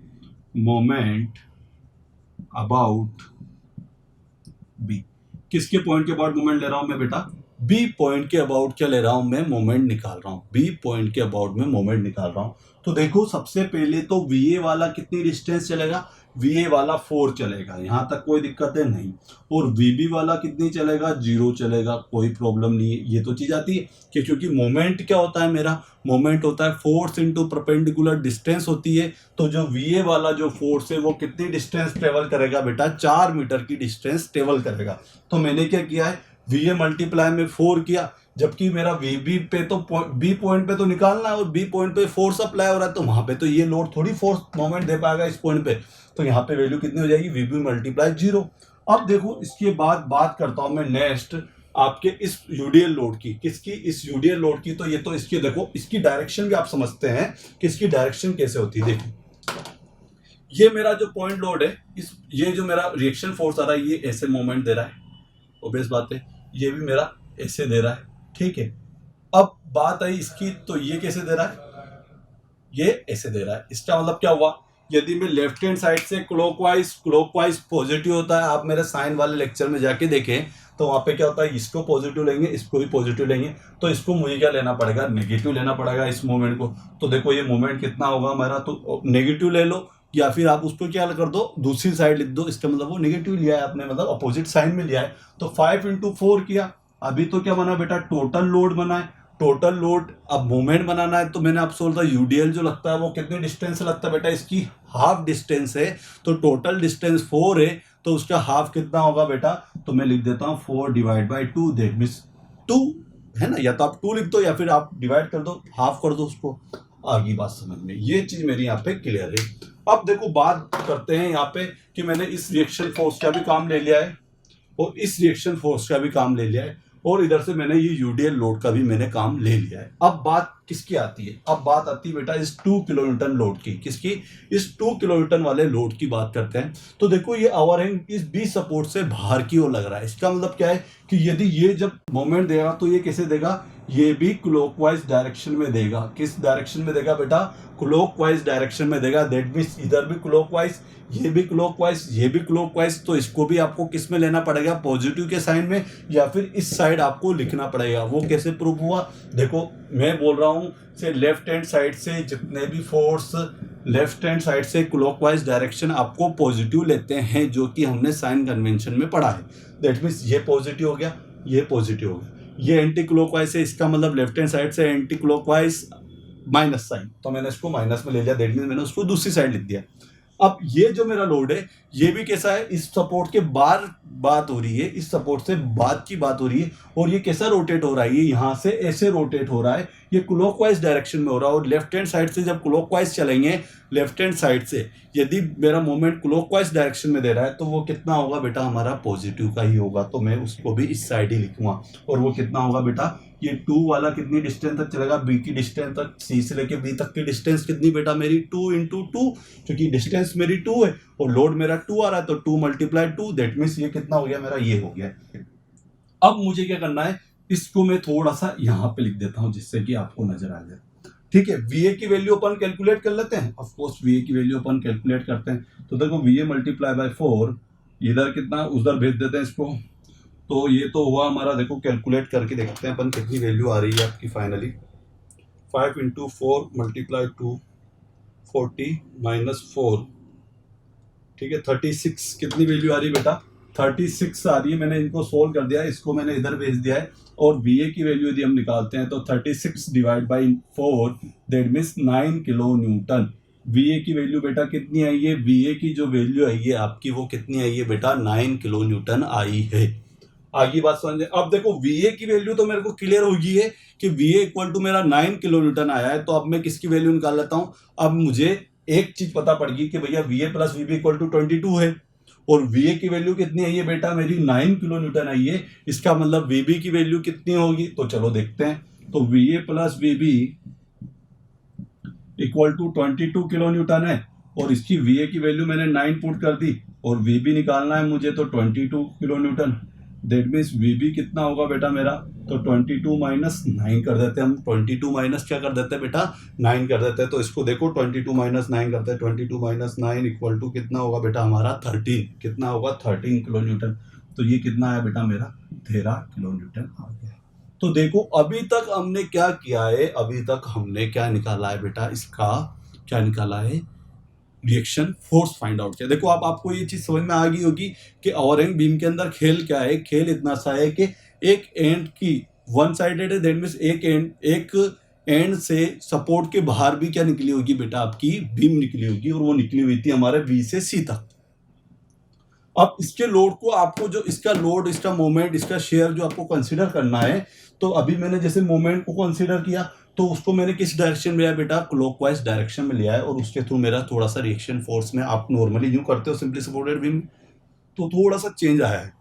moment about B. किसके पॉइंट के अबाउट मोमेंट ले रहा हूं मैं बेटा? बी पॉइंट के अबाउट क्या ले रहा हूं मैं? मोमेंट निकाल रहा हूं। बी पॉइंट के अबाउट में मोमेंट निकाल रहा हूं। तो देखो सबसे पहले तो वी ए वाला कितनी डिस्टेंस चलेगा? वी ए वाला 4 चलेगा, यहां तक कोई दिक्कत है नहीं। और वी बी वाला कितनी चलेगा? 0 चलेगा, कोई प्रॉब्लम नहीं है। ये तो चीज आती है कि क्योंकि मोमेंट क्या होता है मेरा? मोमेंट होता है फोर्स इंटू परपेंडिकुलर डिस्टेंस होती है। तो जो वी ए वाला जो फोर्स है वो कितनी डिस्टेंस ट्रेवल करेगा बेटा? 4 मीटर की डिस्टेंस ट्रेवल करेगा। तो मैंने क्या किया है? वी ए मल्टीप्लाई में 4 किया, जबकि मेरा वी बी पे तो बी पॉइंट पे तो निकालना है और बी पॉइंट पे फोर्स अप्लाई हो रहा है, तो वहां पे तो ये लोड थोड़ी फोर्स मोमेंट दे पाएगा इस पॉइंट पे। तो यहाँ पे वैल्यू कितनी हो जाएगी? V B multiply 0। अब देखो इसके बाद बात करता हूं मैं नेक्स्ट आपके इस यूडीएल लोड की। किसकी? इस यूडीएल लोड की। तो ये तो इसकी देखो, इसकी डायरेक्शन भी आप समझते हैं कि इसकी डायरेक्शन कैसे होती है। देखो ये मेरा जो पॉइंट लोड है, इस ये जो मेरा रिएक्शन फोर्स आ रहा है ये ऐसे मोमेंट दे रहा है, ओबियस बात है। ये भी मेरा ऐसे दे रहा है, ठीक है। अब बात आई इसकी, तो ये कैसे दे रहा है? ये ऐसे दे रहा है। इसका मतलब क्या हुआ? यदि मैं लेफ्ट हैंड साइड से क्लॉकवाइज पॉजिटिव होता है, आप मेरे साइन वाले लेक्चर में जाके देखें तो वहां पे क्या होता है? इसको पॉजिटिव लेंगे, इसको भी पॉजिटिव लेंगे, तो इसको मुझे क्या लेना पड़ेगा? नेगेटिव लेना पड़ेगा इस मोमेंट को। तो देखो ये मोमेंट कितना होगा हमारा? तो नेगेटिव ले लो, या फिर आप उसको क्या कर दो? दूसरी साइड लिख दो। इसका मतलब वो नेगेटिव लिया है आपने, मतलब अपोजिट साइन में लिया है। तो 5 × 4 किया। अभी तो क्या बना बेटा? टोटल लोड बना है। टोटल लोड, अब मूवमेंट बनाना है तो मैंने आपसे बोला था यूडीएल जो लगता है वो कितने डिस्टेंस से लगता है बेटा? इसकी हाफ डिस्टेंस है। तो टोटल डिस्टेंस 4 है, तो उसका हाफ कितना होगा बेटा? तो मैं लिख देता हूं 4/2, दैट मीन्स 2 है ना। या तो आप 2 लिख दो या फिर आप डिवाइड कर दो, हाफ कर दो उसको। आगे बात समझ में, ये चीज मेरी यहाँ पे क्लियर है। अब देखो बात करते हैं यहाँ पे कि मैंने इस रिएक्शन फोर्स का भी काम ले लिया है और इस रिएक्शन फोर्स का भी काम ले लिया है, और इधर से मैंने ये यूडीएल लोड का भी मैंने काम ले लिया है। अब बात किसकी आती है? अब बात आती है बेटा इस 2 किलोन्यूटन लोड की। किसकी? इस 2 किलोन्यूटन वाले लोड की बात करते हैं। तो देखो ये ओवरहैंग इस बी सपोर्ट से बाहर की ओर लग रहा है। इसका मतलब क्या है कि यदि ये जब मोमेंट देगा तो ये कैसे देगा? ये भी क्लॉकवाइज डायरेक्शन में देगा। किस डायरेक्शन में देगा बेटा? क्लॉकवाइज डायरेक्शन में देगा। दैट मीन्स इधर भी क्लॉकवाइज, ये भी क्लॉकवाइज, ये भी क्लॉकवाइज। तो इसको भी आपको किस में लेना पड़ेगा? पॉजिटिव के साइन में, या फिर इस साइड आपको लिखना पड़ेगा। वो कैसे प्रूव हुआ? देखो मैं बोल रहा हूं से लेफ्ट हैंड साइड से जितने भी फोर्स लेफ्ट हैंड साइड से क्लॉकवाइज डायरेक्शन आपको पॉजिटिव लेते हैं, जो कि हमने साइन कन्वेंशन में पढ़ा है। दैट मीन्स ये पॉजिटिव हो गया, ये पॉजिटिव हो गया। ये एंटी क्लॉकवाइज है, इसका मतलब लेफ्ट हैंड साइड से एंटी क्लॉकवाइज माइनस साइन, तो मैंने इसको माइनस में ले लिया। दैट मीन्स मैंने उसको दूसरी साइड लिख दिया। अब ये जो मेरा लोड है ये भी कैसा है? इस सपोर्ट के बाहर बात हो रही है, इस सपोर्ट से बाद की बात हो रही है। और ये कैसा रोटेट हो रहा है? ये यहां से ऐसे रोटेट हो रहा है, ये क्लॉकवाइज डायरेक्शन में हो रहा है। और लेफ्ट हैंड साइड से जब क्लॉकवाइज चलेंगे, लेफ्ट हैंड साइड से यदि मेरा मोमेंट क्लॉकवाइज डायरेक्शन में दे रहा है तो वो कितना होगा बेटा? हमारा पॉजिटिव का ही होगा। तो मैं उसको भी इस साइड ही लिखूंगा। और वो कितना होगा बेटा? ये 2 वाला कितनी डिस्टेंस तक चलेगा? बी की डिस्टेंस तक। सी से लेके बी तक की डिस्टेंस कितनी बेटा मेरी? 2 × 2, क्योंकि डिस्टेंस मेरी 2 है और लोड मेरा 2 आ रहा है, तो 2 × 2, दैट मीन्स ये कितना हो गया मेरा? ये हो गया। अब मुझे क्या करना है? इसको मैं थोड़ा सा यहां पे लिख देता हूं जिससे कि आपको नजर आ जाए। ठीक है, वीए की वैल्यू अपन कैलकुलेट कर लेते हैं। ऑफ कोर्स वीए की वैल्यू अपन कैलकुलेट करते हैं। तो देखो वीए मल्टीप्लाई बाय 4, इधर कितना उधर भेज देते हैं इसको। तो ये तो हुआ हमारा, देखो कैलकुलेट करके देखते हैं अपन कितनी वैल्यू आ रही है आपकी फाइनली। 5 × 4 × 2 40 - 4 ठीक है 36 कितनी वैल्यू आ रही है बेटा 36 आ रही है। मैंने इनको सोल्व कर दिया, इसको मैंने इधर भेज दिया है। और VA की वैल्यू यदि हम निकालते हैं तो 36 divide by 4 that means 9 kilo Newton. VA की वैल्यू बेटा कितनी आई है, VA की जो वैल्यू आई है आपकी वो कितनी आई है बेटा 9 किलो न्यूटन आई है। आगे बात समझे। अब देखो VA की वैल्यू तो मेरे को क्लियर हो गई है कि VA इक्वल टू मेरा 9 किलो न्यूटन आया है। तो अब मैं किसकी वैल्यू निकाल लेता हूं। अब मुझे एक चीज पता पड़ गई कि भैया VA plus VB equal to 22 है। और VA की वैल्यू कितनी आई है बेटा मेरी 9 किलो न्यूटन आई है। इसका मतलब VB की वैल्यू कितनी होगी, तो चलो देखते हैं। तो VA plus VB equal to 22 kilo newton है। और इसकी VA की वैल्यू मैंने 9 पुट कर दी और VB निकालना है मुझे तो 22 kilo Newton. That means VB कितना होगा बेटा मेरा, तो 22 माइनस 9 कर देते हैं हम। 22 माइनस क्या कर देते हैं बेटा 9 कर देते हैं। तो इसको देखो 22 माइनस 9 करते हैं। 22 माइनस 9 इक्वल टू कितना होगा बेटा हमारा 13। कितना होगा 13 किलो न्यूटन। तो ये कितना आया बेटा मेरा 13 किलो न्यूटन आ गया। तो देखो अभी तक हमने क्या किया है, अभी तक हमने क्या निकाला है बेटा, इसका क्या निकाला है रिएक्शन फोर्स फाइंड आउट किया। देखो आपको ये चीज समझ में आ गई होगी कि ओवरहैंग बीम के अंदर खेल क्या है। खेल इतना सा है कि एक एंड की वन साइडेड है, दैट मीन्स एक एंड से सपोर्ट के बाहर भी क्या निकली होगी बेटा आपकी बीम निकली होगी। और वो निकली हुई थी हमारे B से C तक। अब इसके लोड को आपको जो इसका लोड, इसका मोमेंट, इसका शेयर जो आपको कंसीडर करना है। तो अभी मैंने जैसे मोमेंट को कंसीडर किया तो उसको मैंने किस डायरेक्शन में लिया बेटा, क्लॉकवाइज डायरेक्शन में लिया है। और उसके थ्रू मेरा थोड़ा सा रिएक्शन फोर्स में, आप नॉर्मली यूं करते हो सिंपली सपोर्टेड बीम, तो थोड़ा सा चेंज आया है।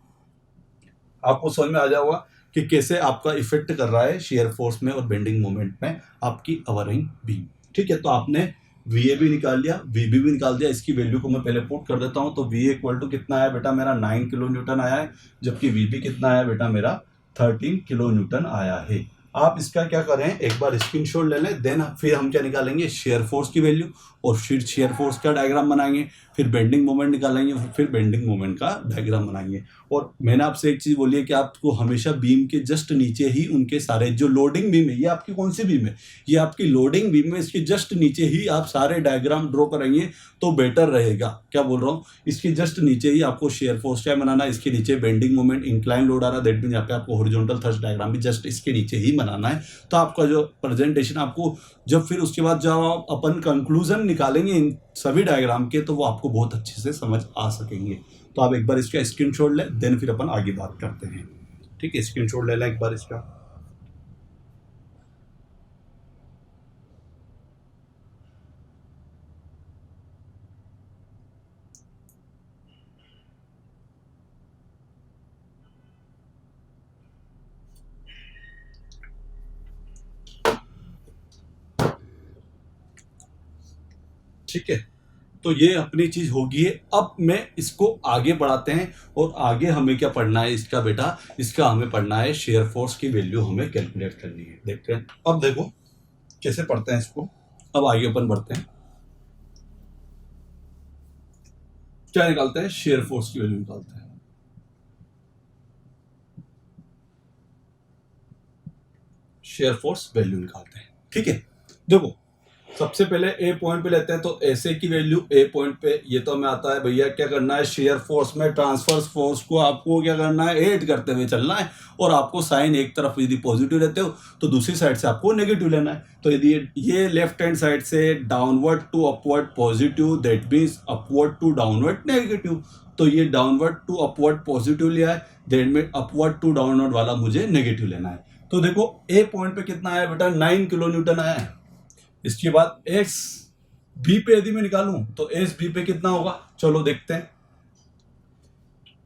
आपको समझ में आ जाएगा कि कैसे आपका इफेक्ट कर रहा है शेयर फोर्स में और बेंडिंग मोमेंट में आपकी ओवरहैंग बीम। ठीक है, तो आपने VA भी निकाल लिया, VB भी निकाल दिया। इसकी वैल्यू को मैं पहले पुट कर देता हूं। तो VA इक्वल टू कितना आया बेटा मेरा 9 किलो न्यूटन आया है, जबकि VB कितना आया बेटा मेरा 13 किलो न्यूटन आया है। आप इसका क्या करें, एक बार स्क्रीनशॉट ले लें, देन फिर हम क्या निकालेंगे शेयर फोर्स की वैल्यू और फिर शेयर फोर्स का डायग्राम बनाएंगे, फिर बेंडिंग मोमेंट निकालेंगे, फिर बेंडिंग मोमेंट का डायग्राम बनाएंगे। और मैंने आपसे एक चीज बोली है कि आपको हमेशा बीम के जस्ट नीचे ही उनके सारे जो लोडिंग बीम है, ये आपकी कौन सी बीम है, ये आपकी लोडिंग बीम है, इसके जस्ट नीचे ही आप सारे डायग्राम ड्रॉ करेंगे तो बेटर रहेगा। क्या बोल रहा हूँ, इसके जस्ट नीचे ही आपको शेयर फोर्स क्या बनाना है, इसके नीचे बेंडिंग मोमेंट, इंक्लाइन लोड आ रहा है, दैट मीन यहाँ पे आपको हॉरिजॉन्टल थ्रस्ट डायग्राम भी जस्ट इसके नीचे ही बनाना है। तो आपका जो प्रेजेंटेशन आपको जब फिर उसके बाद जब आप अपन कंक्लूजन निकालेंगे इन सभी डायग्राम के, तो वो आपको बहुत अच्छे से समझ आ सकेंगे। तो आप एक बार इसका स्क्रीनशॉट लें, देन फिर अपन आगे बात करते हैं। ठीक है, स्क्रीनशॉट ले लें एक बार इसका। ठीक है, तो ये अपनी चीज होगी। अब मैं इसको आगे बढ़ाते हैं और आगे हमें क्या पढ़ना है इसका बेटा, इसका हमें पढ़ना है शेयर फोर्स की वैल्यू हमें कैलकुलेट करनी है। देखते हैं अब देखो कैसे पढ़ते हैं इसको। अब आगे अपन बढ़ते हैं, क्या निकालते हैं, शेयर फोर्स की वैल्यू निकालते हैं। शेयर फोर्स वैल्यू निकालते हैं। ठीक है, देखो सबसे पहले ए पॉइंट पे लेते हैं। तो ऐसे की वैल्यू ए पॉइंट पे ये तो हमें आता है भैया, क्या करना है शेयर फोर्स में ट्रांसफर्स फोर्स को आपको क्या करना है ऐड करते हुए चलना है। और आपको साइन एक तरफ यदि पॉजिटिव लेते हो तो दूसरी साइड से आपको नेगेटिव लेना है। तो यदि ये लेफ्ट हैंड साइड से downward to upward positive, that means upward to downward negative. तो ये डाउनवर्ड टू अपवर्ड पॉजिटिव लिया है, that mean upward to downward वाला मुझे नेगेटिव लेना है। तो देखो ए पॉइंट पे कितना आया बेटा 9 किलो न्यूटन आया है। इसके बाद एक्स बी पे यदि मैं निकालूं तो एस बी पे कितना होगा, चलो देखते हैं।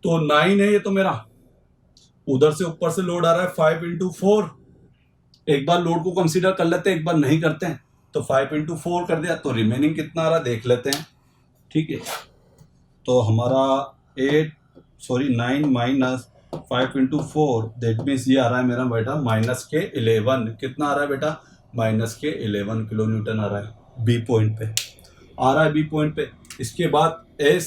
तो 9 है ये तो मेरा, उधर से ऊपर से लोड आ रहा है 5 इंटू 4। एक बार लोड को कंसीडर कर लेते हैं, एक बार नहीं करते हैं। तो 5 इंटू 4 कर दिया, तो रिमेनिंग कितना आ रहा देख लेते हैं। ठीक है, तो हमारा 9 माइनस 5 इंटू 4 दैट मीन्स ये आ रहा है मेरा बेटा माइनस के 11। कितना आ रहा है बेटा, माइनस के 11 किलो न्यूटन आ रहा है बी पॉइंट पे, आ रहा है बी पॉइंट पे। इसके बाद एस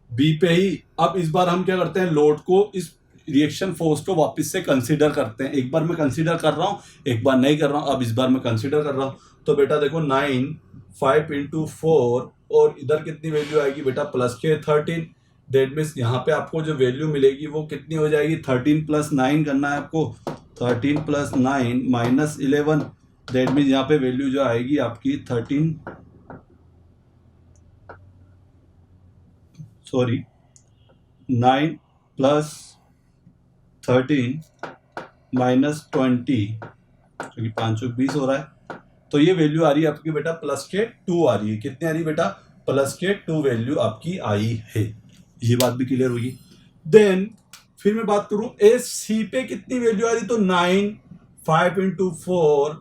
बी पे ही अब इस बार हम क्या करते हैं, लोड को, इस रिएक्शन फोर्स को वापस से कंसीडर करते हैं। एक बार मैं कंसीडर कर रहा हूं, एक बार नहीं कर रहा हूं, अब इस बार मैं कंसीडर कर रहा हूं। तो बेटा देखो 9 5 इंटू 4 और इधर कितनी वैल्यू आएगी बेटा प्लस के 13। दैट मीन्स यहाँ पे आपको जो वैल्यू मिलेगी वो कितनी हो जाएगी 13 प्लस 9 करना है आपको। 13 प्लस 9 माइनस 11। दैट मीन्स यहाँ पे वैल्यू जो आएगी आपकी 9 प्लस 13 माइनस 20 क्योंकि 520 हो रहा है। तो ये वैल्यू आ रही है आपकी बेटा प्लस के 2 आ रही है। कितनी आ रही है बेटा प्लस के 2 वैल्यू आपकी आई है। ये बात भी क्लियर होगी। देन फिर मैं बात करूं एस सी पे कितनी वैल्यू आ रही, तो 9 5 इंटू 4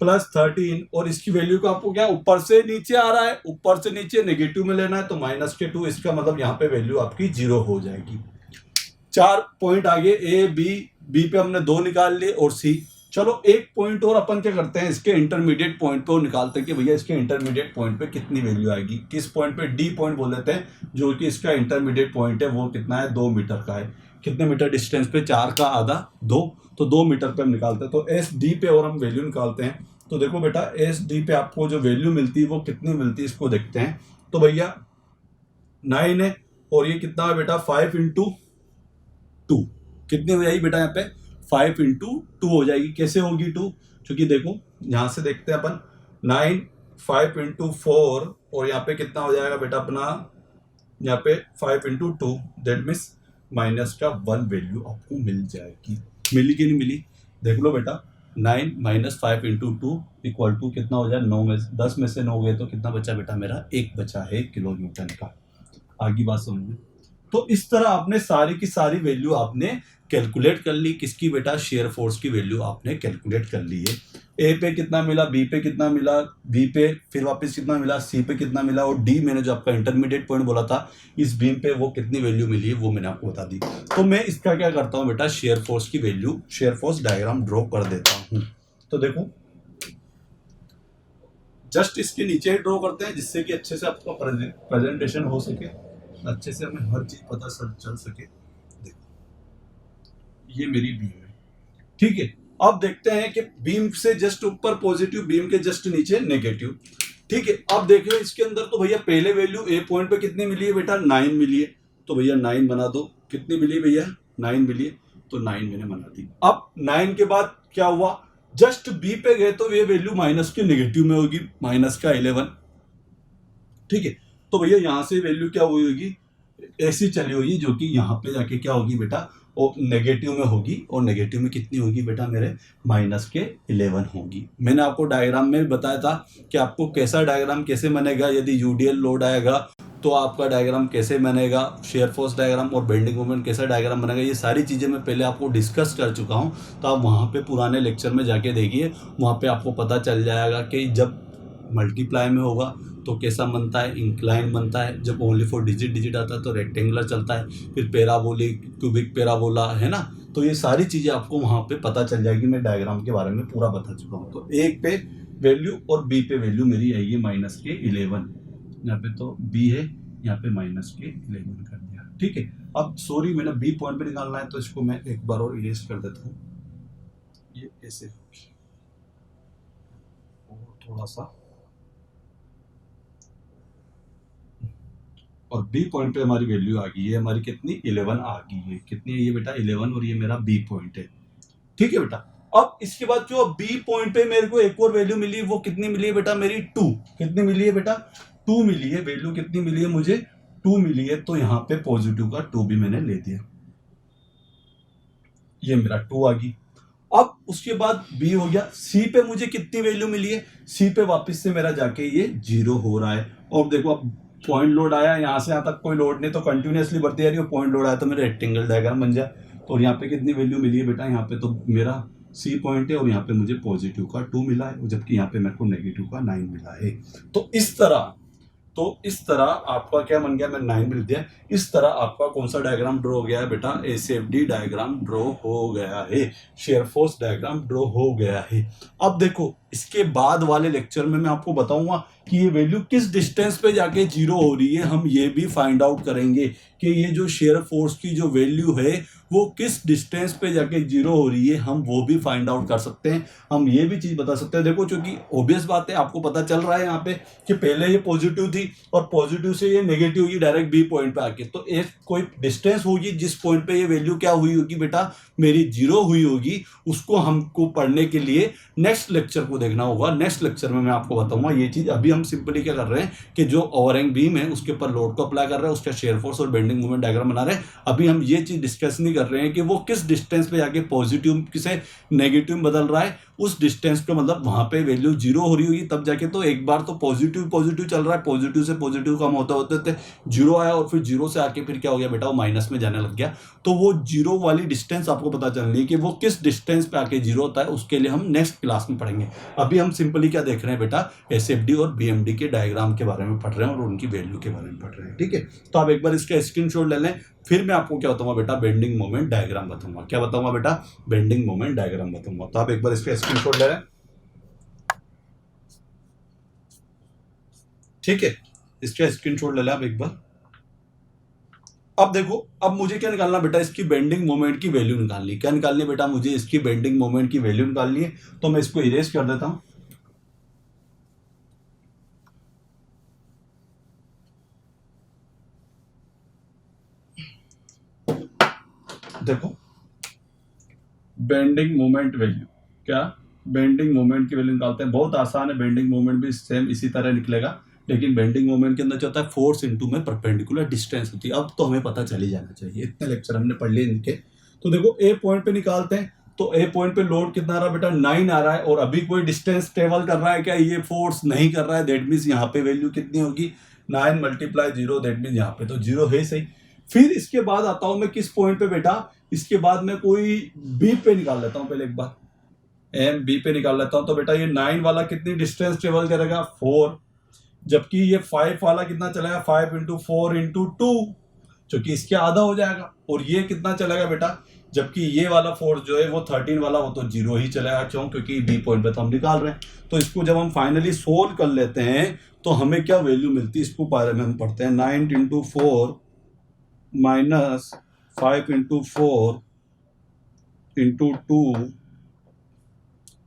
प्लस 13 और इसकी वैल्यू को आपको क्या ऊपर से नीचे आ रहा है, ऊपर से नीचे नेगेटिव में लेना है तो माइनस के 2। इसका मतलब यहाँ पे वैल्यू आपकी 0 हो जाएगी। 4 पॉइंट आगे ए बी पे हमने 2 निकाल लिए और सी। चलो एक पॉइंट और अपन क्या करते हैं इसके इंटरमीडिएट पॉइंट पे निकालते हैं कि भैया इसके इंटरमीडिएट पॉइंट पे कितनी वैल्यू आएगी। किस पॉइंट पे, डी पॉइंट बोल देते हैं, जो कि इसका इंटरमीडिएट पॉइंट है वो कितना है 2 मीटर का है। कितने मीटर डिस्टेंस पे, 4 का आधा 2, तो 2 मीटर पे हम निकालते हैं। तो एस डी पे और हम वैल्यू निकालते हैं। तो देखो बेटा एस डी पे आपको जो वैल्यू मिलती है वो कितनी मिलती है इसको देखते हैं। तो भैया 9 है और ये कितना है बेटा 5 इंटू 2। कितनी हो जाएगी बेटा यहाँ पे 5 इंटू 2 हो जाएगी। कैसे होगी 2, क्योंकि देखो यहां से देखते हैं अपन 9 5 इंटू 4 और यहाँ पे कितना हो जाएगा बेटा अपना यहाँ पे 5 इंटू 2। दैट मीन्स माइनस का 1 वैल्यू आपको मिल जाएगी। मिली कि नहीं मिली, देख लो बेटा 9 माइनस 5 इंटू 2 इक्वल टू कितना हो जाए 9 में 10 में से 9 गए तो कितना बचा बेटा मेरा 1 बचा है किलो न्यूटन का। आगे बात समझ में। तो इस तरह आपने सारी की सारी वैल्यू आपने कैलकुलेट कर ली। किसकी बेटा, शेयर फोर्स की वैल्यू आपने कैलकुलेट कर ली है। ए पे कितना मिला, बी पे कितना मिला, बी पे फिर वापस कितना मिला, सी पे कितना मिला और डी मैंने जो आपका इंटरमीडिएट पॉइंट बोला था इस बीम पे वो कितनी वैल्यू मिली है वो मैंने आपको बता दी। तो मैं इसका क्या करता हूँ बेटा, शेयर फोर्स की value, shear force diagram draw कर देता हूँ। तो देखो जस्ट इसके नीचे ही ड्रॉ करते हैं जिससे कि अच्छे से आपका प्रेजेंटेशन हो सके, अच्छे से हमें हर चीज पता चल सके। देखो ये मेरी बीम है, ठीक है। अब देखते हैं कि बीम से जस्ट ऊपर पॉजिटिव, बीम के जस्ट नीचे नेगेटिव, ठीक है। अब देख लो इसके अंदर तो भैया पहले वैल्यू ए पॉइंट पे कितनी मिली है बेटा 9 मिली है। तो भैया 9 बना दो। कितनी मिली भैया 9 मिली है, तो 9 मैंने बना दी। अब 9 के बाद क्या हुआ, जस्ट बी पे गए तो ये वैल्यू माइनस के नेगेटिव में होगी, माइनस का 11, ठीक है। तो भैया यहां से वैल्यू क्या हुई होगी, ऐसी चली होगी जो कि यहाँ पे जाके क्या होगी बेटा वो नेगेटिव में होगी। और नेगेटिव में कितनी होगी बेटा मेरे माइनस के 11 होगी। मैंने आपको डायग्राम में बताया था कि आपको कैसा डायग्राम कैसे बनेगा, यदि यूडीएल लोड आएगा तो आपका डायग्राम कैसे बनेगा, शेयर फोर्स डायग्राम और बेंडिंग मोमेंट कैसा डायग्राम बनेगा, ये सारी चीज़ें मैं पहले आपको डिस्कस कर चुका हूँ। तो आप वहाँ पे पुराने लेक्चर में जाके देखिए, वहाँ पे आपको पता चल जाएगा कि जब मल्टीप्लाई में होगा तो कैसा बनता है, इंक्लाइन बनता है। जब ओनली फॉर डिजिट आता है तो रेक्टेंगुलर चलता है, फिर पैराबोलिक, क्यूबिक पैराबोला, है ना। तो ये सारी चीज़ें आपको वहाँ पे पता चल जाएगी। मैं डायग्राम के बारे में पूरा बता चुका हूँ। तो एक पे वैल्यू और बी पे वैल्यू मेरी आएगी माइनस के 11। यहाँ पे तो बी है, यहाँ पे माइनस के 11 कर दिया, ठीक है। अब सॉरी मैंने बी पॉइंट पे निकालना है तो इसको मैं एक बार और इरेज कर देता हूँ। ये ऐसे थोड़ा सा, और बी पॉइंट पे हमारी वैल्यू आ गई है, हमारी कितनी 11 आ गई है। कितनी है ये बेटा 11, और ये मेरा बी पॉइंट है, ठीक है बेटा। अब इसके बाद जो बी पॉइंट पे मेरे को एक और वैल्यू मिली, वो कितनी मिली है बेटा मेरी 2। कितनी मिली है बेटा 2 मिली है। वैल्यू कितनी मिली है मुझे 2 मिली है। तो यहाँ पे पॉजिटिव का 2 भी मैंने ले दिया, ये मेरा 2 आ गई। अब उसके बाद बी हो गया। सी पे मुझे कितनी वैल्यू मिली है, सी पे वापस से मेरा जाके ये 0 हो रहा है। और देखो अब पॉइंट लोड आया, यहाँ से यहाँ तक कोई लोड नहीं तो कंटिन्यूअसली बढ़ती जा रही है। पॉइंट लोड आया तो मेरा रेक्टेंगल डायग्राम बन जाए। तो यहाँ पे कितनी वैल्यू मिली है बेटा, यहाँ पे तो मेरा सी पॉइंट है और यहाँ पे मुझे पॉजिटिव का 2 मिला है, जबकि यहाँ पे मेरे को नेगेटिव का 9 मिला है। तो इस तरह आपका क्या बन गया, मैं 9 मिल दिया। इस तरह आपका कौन सा डायग्राम ड्रॉ हो गया है बेटा, एसएफडी डायग्राम ड्रॉ हो गया है, शेयर फोर्स डायग्राम ड्रॉ हो गया है। अब देखो इसके बाद वाले लेक्चर में मैं आपको बताऊंगा कि ये वैल्यू किस डिस्टेंस पे जाके जीरो हो रही है, हम ये भी फाइंड आउट करेंगे कि ये जो शेयर फोर्स की जो वैल्यू है वो किस डिस्टेंस पे जाके जीरो हो रही है, हम वो भी फाइंड आउट कर सकते हैं। हम ये भी चीज बता सकते हैं, देखो चूंकि ऑब्वियस बात है, आपको पता चल रहा है यहाँ पे कि पहले ये पॉजिटिव थी और पॉजिटिव से ये नेगेटिव हुई डायरेक्ट बी पॉइंट पे आके, तो एक कोई डिस्टेंस होगी जिस पॉइंट पे ये वैल्यू क्या हुई होगी बेटा, मेरी जीरो हुई होगी, उसको हमको पढ़ने के लिए नेक्स्ट लेक्चर को देखना होगा। नेक्स्ट लेक्चर में मैं आपको बताऊंगा ये चीज। अभी हम सिंपली क्या कर रहे हैं कि जो ओवरहैंग बीम है उसके ऊपर लोड को अप्लाई कर रहे हैं, उसका शेयर फोर्स और बेंडिंग मोमेंट डायग्राम बना रहे हैं। अभी हम ये चीज डिस्कस नहीं कर रहे हैं कि वो किस डिस्टेंस पे जाके पॉजिटिव से नेगेटिव में बदल रहा है, उस डिस्टेंस पे मतलब वहां पे वैल्यू जीरो हो रही होगी तब जाके, तो एक बार तो पॉजिटिव पॉजिटिव चल रहा है, पॉजिटिव से पॉजिटिव कम होते होते जीरो आया और फिर जीरो से आके फिर क्या हो गया बेटा, वो माइनस में जाने लग गया। तो वो जीरो वाली डिस्टेंस आपको पता चलनी है कि वो किस डिस्टेंस पे आके जीरो होता है, उसके लिए हम नेक्स्ट क्लास में पढ़ेंगे। अभी हम सिंपली क्या देख रहे हैं बेटा, एसएफडी और बीएमडी के डायग्राम के बारे में पढ़ रहे हैं और उनकी वैल्यू के बारे में पढ़ रहे हैं, ठीक है। तो आप एक बार इसका स्क्रीनशॉट ले लें, फिर मैं आपको क्या बताऊंगा बेटा, बेंडिंग मोमेंट डायग्राम बताऊंगा। क्या बताऊंगा बेटा, बेंडिंग मोमेंट डायग्राम बताऊंगा। तो आप एक बार इसका स्क्रीनशॉट ले लें, ठीक है, इसका स्क्रीनशॉट ले लें आप एक बार। अब देखो, अब मुझे क्या निकालना बेटा, इसकी बेंडिंग मोमेंट की वैल्यू निकालनी। क्या निकालनी बेटा, मुझे इसकी बेंडिंग मोमेंट की वैल्यू निकालनी है। तो मैं इसको इरेज कर देता हूं। देखो, बेंडिंग मोमेंट वैल्यू, क्या बेंडिंग मोमेंट की वैल्यू निकालते हैं, बहुत आसान है। बेंडिंग मोमेंट भी सेम इसी तरह निकलेगा, लेकिन बेंडिंग मोमेंट के अंदर जो होता है फोर्स इनटू में परपेंडिकुलर डिस्टेंस होती है। अब तो हमें पता चल ही जाना चाहिए, इतने लेक्चर हमने पढ़ लिए इनके। तो देखो ए पॉइंट पे निकालते हैं, तो ए पॉइंट पे लोड कितना आ रहा है बेटा, 9 आ रहा है, और अभी कोई डिस्टेंस ट्रेवल कर रहा है क्या, ये फोर्स नहीं कर रहा है। दैट मीन्स यहाँ पे वैल्यू कितनी होगी, 9 × 0, दैट मीन्स यहाँ पे तो जीरो है सही। फिर इसके बाद आता हूं मैं किस पॉइंट पे बेटा, इसके बाद मैं कोई बी पे निकाल लेता हूं, पहले एक बार एम बी पे निकाल लेता हूं। तो बेटा ये 9 वाला कितनी डिस्टेंस ट्रेवल करेगा, 4, जबकि ये 5 वाला कितना चलेगा, 5 × 4 × 2, जो कि इसके आधा हो जाएगा। और ये कितना चलेगा बेटा, जबकि ये वाला फोर्स जो है वो 13 वाला, वो तो जीरो ही चलेगा। क्यों, क्योंकि बी पॉइंट पे तो हम निकाल रहे हैं। तो इसको जब हम फाइनली सोल्व कर लेते हैं तो हमें क्या वैल्यू मिलती है, इसको बारे में हम पढ़ते हैं। 9 × 4 माइनस 5 × 4 × 2,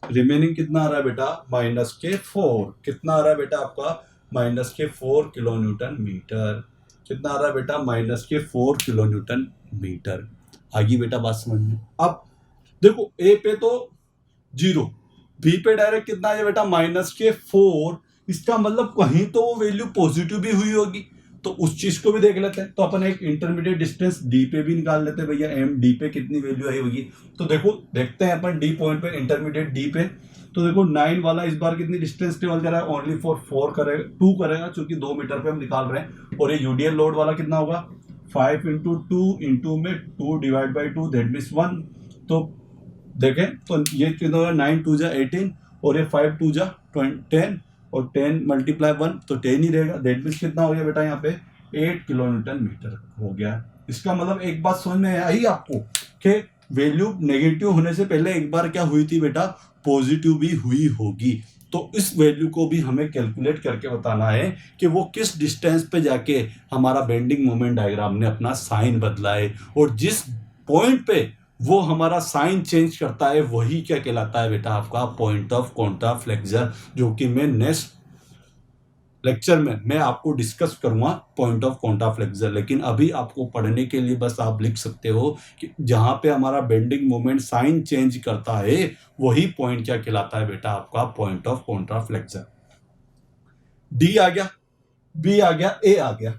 रिमेनिंग कितना आ रहा है बेटा, -4। कितना आ रहा है बेटा आपका, -4 किलो न्यूटन मीटर। कितना आ रहा है बेटा, -4 किलो न्यूटन मीटर। आगे बेटा बात समझ में। अब देखो ए पे तो जीरो, बी पे डायरेक्ट कितना है बेटा, -4। इसका मतलब कहीं तो वो वैल्यू पॉजिटिव भी हुई होगी, तो उस चीज को भी देख लेते हैं। तो अपन एक इंटरमीडिएट डिस्टेंस डी पे भी निकाल लेते हैं भैया, एम डी पे कितनी वैल्यू आई होगी। तो देखो देखते हैं अपन डी पॉइंट पे, इंटरमीडिएट डी पे। तो देखो 9 वाला इस बार कितनी डिस्टेंस ट्रेवल कर रहा है, ओनली फॉर 4 करेगा, 2 करेगा, क्योंकि 2 मीटर पे हम निकाल रहे हैं। और ये यूडीएल लोड वाला कितना होगा, 5 × 2 × में 2 / 2, दैट मीन्स 1। तो देखें तो ये कितना होगा, 9 × 2 = 18, और ये 5 × 2 = 10, और 10 × 1 तो 10 ही रहेगा। दैट मीन्स कितना हो गया बेटा, यहाँ पे 8 किलो न्यूटन मीटर हो गया। इसका मतलब एक बात समझ में आई आपको कि वैल्यू नेगेटिव होने से पहले एक बार क्या हुई थी बेटा, पॉजिटिव भी हुई होगी। तो इस वैल्यू को भी हमें कैलकुलेट करके बताना है कि वो किस डिस्टेंस पे जाके हमारा बेंडिंग मोमेंट डायग्राम ने अपना साइन बदला है, और जिस पॉइंट पे वो हमारा साइन चेंज करता है वही क्या कहलाता है बेटा, आपका पॉइंट ऑफ कॉन्ट्रा फ्लेक्सर, जो कि मैं नेक्स्ट लेक्चर में मैं आपको डिस्कस करूंगा पॉइंट ऑफ कॉन्ट्रा फ्लेक्सर। लेकिन अभी आपको पढ़ने के लिए बस आप लिख सकते हो कि जहां पे हमारा बेंडिंग मोमेंट साइन चेंज करता है वही पॉइंट क्या कहलाता है बेटा, आपका point of contraflexure. D आ गया, बी आ गया, ए आ गया।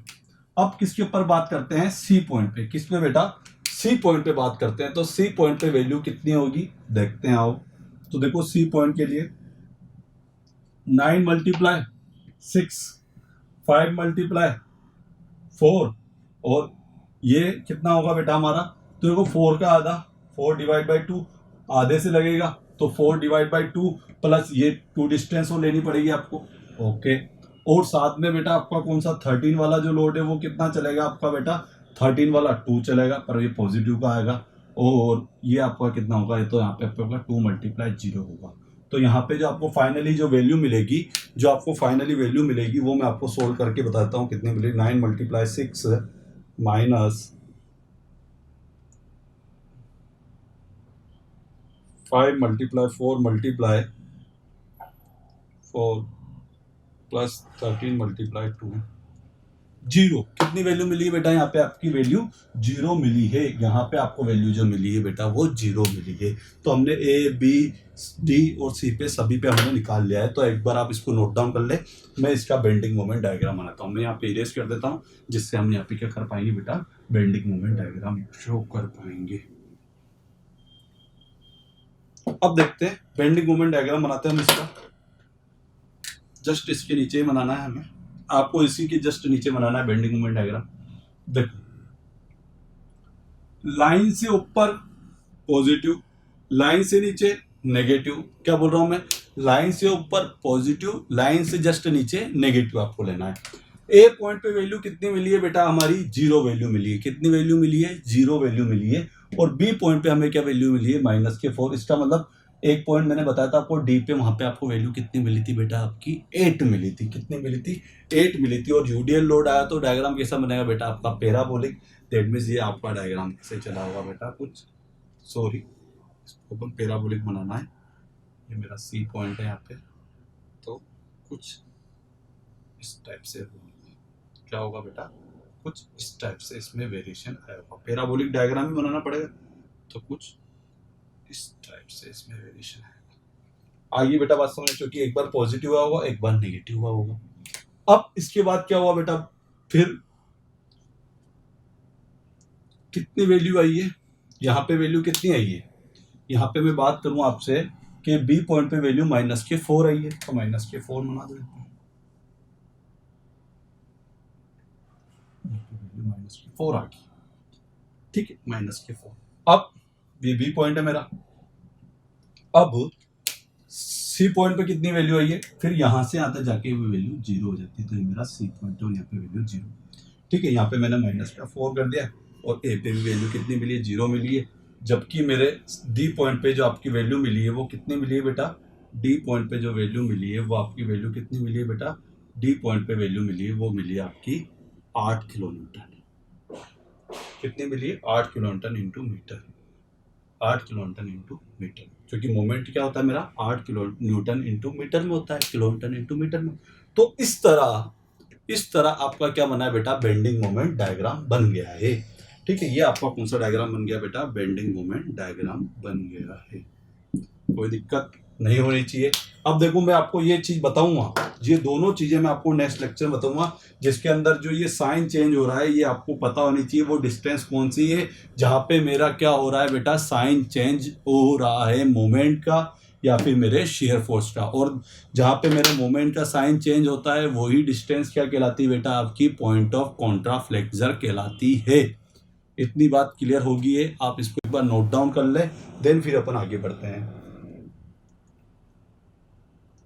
अब किसके ऊपर बात करते हैं, सी पॉइंट पे। किस पे बेटा, सी पॉइंट पे बात करते हैं। तो सी पॉइंट पे वैल्यू कितनी होगी देखते हैं आओ। तो देखो सी पॉइंट के लिए 9 × 6, 5 × 4, और ये कितना होगा बेटा हमारा, तो देखो 4 का आधा, 4 / 2, आधे से लगेगा तो 4 / 2 प्लस ये 2 डिस्टेंस वो लेनी पड़ेगी आपको, ओके। और साथ में बेटा आपका कौन सा 13 वाला जो लोड है वो कितना चलेगा आपका बेटा, 13 वाला 2 चलेगा, पर ये पॉजिटिव का आएगा। और ये आपका कितना होगा, ये तो यहाँ पे आपका 2 × 0 होगा। तो यहाँ पे जो आपको फाइनली जो वैल्यू मिलेगी, वो मैं आपको सोल्व करके बताता हूँ कितनी मिलेगी। 9 × 6 माइनस 5 × 4 प्लस 13 × 2 जीरो। कितनी वैल्यू मिली है बेटा? यहाँ पे आपकी वैल्यू जीरो मिली है। यहाँ पे आपको वैल्यू जो मिली है बेटा वो जीरो मिली है। तो हमने ए बी डी और सी पे सभी पे हमने निकाल लिया है। तो एक बार आप इसको नोट डाउन कर ले। मैं इसका बेंडिंग मोमेंट डायग्राम बनाता हूँ। मैं यहाँ पे इरेज कर देता हूँ, जिससे हम यहाँ पे क्या कर पाएंगे बेटा, बेंडिंग मोमेंट डायग्राम शो कर पाएंगे। अब देखते हैं बेंडिंग मोमेंट डायग्राम बनाते हैं हम इसका। जस्ट इसके नीचे ही बनाना है हमें, आपको इसी के जस्ट नीचे बनाना है बेंडिंग मोमेंट डायग्राम। देखो, लाइन से ऊपर पॉजिटिव, लाइन से नीचे नेगेटिव। क्या बोल रहा हूं मैं? लाइन से ऊपर पॉजिटिव, लाइन से जस्ट नीचे नेगेटिव आपको लेना है। ए पॉइंट पे वैल्यू कितनी मिली है बेटा? हमारी जीरो वैल्यू मिली है। कितनी वैल्यू मिली है? जीरो वैल्यू मिली है। और बी पॉइंट पे हमें क्या वैल्यू मिली है? -4। इसका मतलब एक पॉइंट मैंने बताया था आपको डी पे, वहां पे आपको वैल्यू कितनी मिली थी बेटा? आपकी 8 मिली थी। कितनी मिली थी? 8 मिली थी। और यूडीएल लोड आया तो डायग्राम कैसा बनेगा बेटा? आपका पैराबोलिक। दैट मींस ये आपका डायग्राम कैसे चला होगा बेटा? कुछ सॉरी, इसको अपन पैराबोलिक बनाना है। ये मेरा सी पॉइंट है यहाँ पे, तो कुछ इस टाइप से क्या होगा बेटा? कुछ इस टाइप से इसमें वेरिएशन आएगा। पैराबोलिक डायग्राम ही बनाना पड़ेगा, तो कुछ इस टाइप से इसमें वेरिएशन आएगा। आगे बेटा बात समझ, क्योंकि एक बार पॉजिटिव हुआ होगा, एक बार नेगेटिव हुआ होगा। अब इसके बाद क्या हुआ बेटा? फिर कितनी वैल्यू आई है? यहाँ पे वैल्यू कितनी आई है? यहाँ पे मैं बात करूं आपसे कि बी पॉइंट पे वैल्यू -4 आई है, तो -4 बना दो। -4 आ गई, ठीक है, -4। अब ये बी पॉइंट है मेरा। अब सी पॉइंट पे कितनी वैल्यू आई है? फिर यहां से आता जाके वो वैल्यू जीरो हो जाती है। तो ये मेरा सी पॉइंट है और यहाँ पे वैल्यू जीरो, ठीक है। यहाँ पे मैंने -4 कर दिया। और ए पे भी वैल्यू कितनी मिली है? जीरो मिली है। जबकि मेरे डी पॉइंट पे जो आपकी वैल्यू मिली है वो कितनी मिली है बेटा? डी पॉइंट पे जो वैल्यू मिली है वो आपकी वैल्यू कितनी मिली है बेटा? डी पॉइंट पे वैल्यू मिली है वो मिली है आपकी 8 किलो न्यूटन। कितनी मिली है? 8 kilo newton into metre. 8 kilo newton into metre, क्योंकि मोमेंट क्या होता है मेरा? 8 किलो न्यूटन इंटू मीटर में होता है, किलो न्यूटन इंटू मीटर में। तो इस तरह आपका क्या बना है बेटा? बेंडिंग मोमेंट डायग्राम बन गया है, ठीक है। ये आपका कौन सा डायग्राम बन गया बेटा? बेंडिंग मोमेंट डायग्राम बन गया है। कोई दिक्कत नहीं होनी चाहिए। अब देखो, मैं आपको ये चीज बताऊंगा, ये दोनों चीजें मैं आपको नेक्स्ट लेक्चर में बताऊंगा, जिसके अंदर जो ये साइन चेंज हो रहा है ये आपको पता होनी चाहिए। वो डिस्टेंस कौन सी है जहां पे मेरा क्या हो रहा है बेटा? साइन चेंज हो रहा है मोमेंट का या फिर मेरे शेयर फोर्स का। और जहां पे मेरे मोमेंट का साइन चेंज होता है वही डिस्टेंस क्या कहलाती है बेटा? आपकी पॉइंट ऑफ कॉन्ट्राफ्लेक्सर कहलाती है। इतनी बात क्लियर होगी है, आप इसको एक बार नोट डाउन कर ले, देन फिर अपन आगे बढ़ते हैं,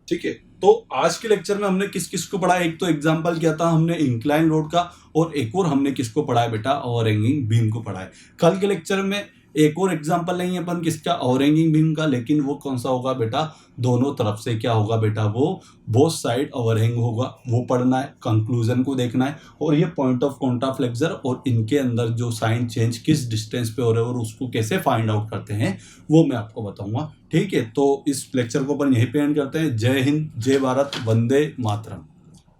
ठीक है। तो आज के लेक्चर में हमने किस किस को पढ़ा? एक तो एग्जांपल किया था हमने इंक्लाइन रोड का, और एक और हमने किसको पढ़ा है बेटा? ओवरहैंगिंग बीम को पढ़ा है। कल के लेक्चर में एक और एग्जांपल नहीं है अपन किसका? ओवरहैंगिंग बीम का, लेकिन वो कौन सा होगा बेटा? दोनों तरफ से क्या होगा बेटा? वो बोथ साइड ओवरहैंग होगा, वो पढ़ना है, कंक्लूजन को देखना है। और ये पॉइंट ऑफ कॉन्ट्राफ्लेक्सर और इनके अंदर जो साइन चेंज किस डिस्टेंस पे हो रहे हैं और उसको कैसे फाइंड आउट करते हैं वो मैं आपको बताऊंगा, ठीक है। तो इस लेक्चर को अपन यहीं पे एंड करते हैं। जय हिंद, जय भारत, वंदे मातरम।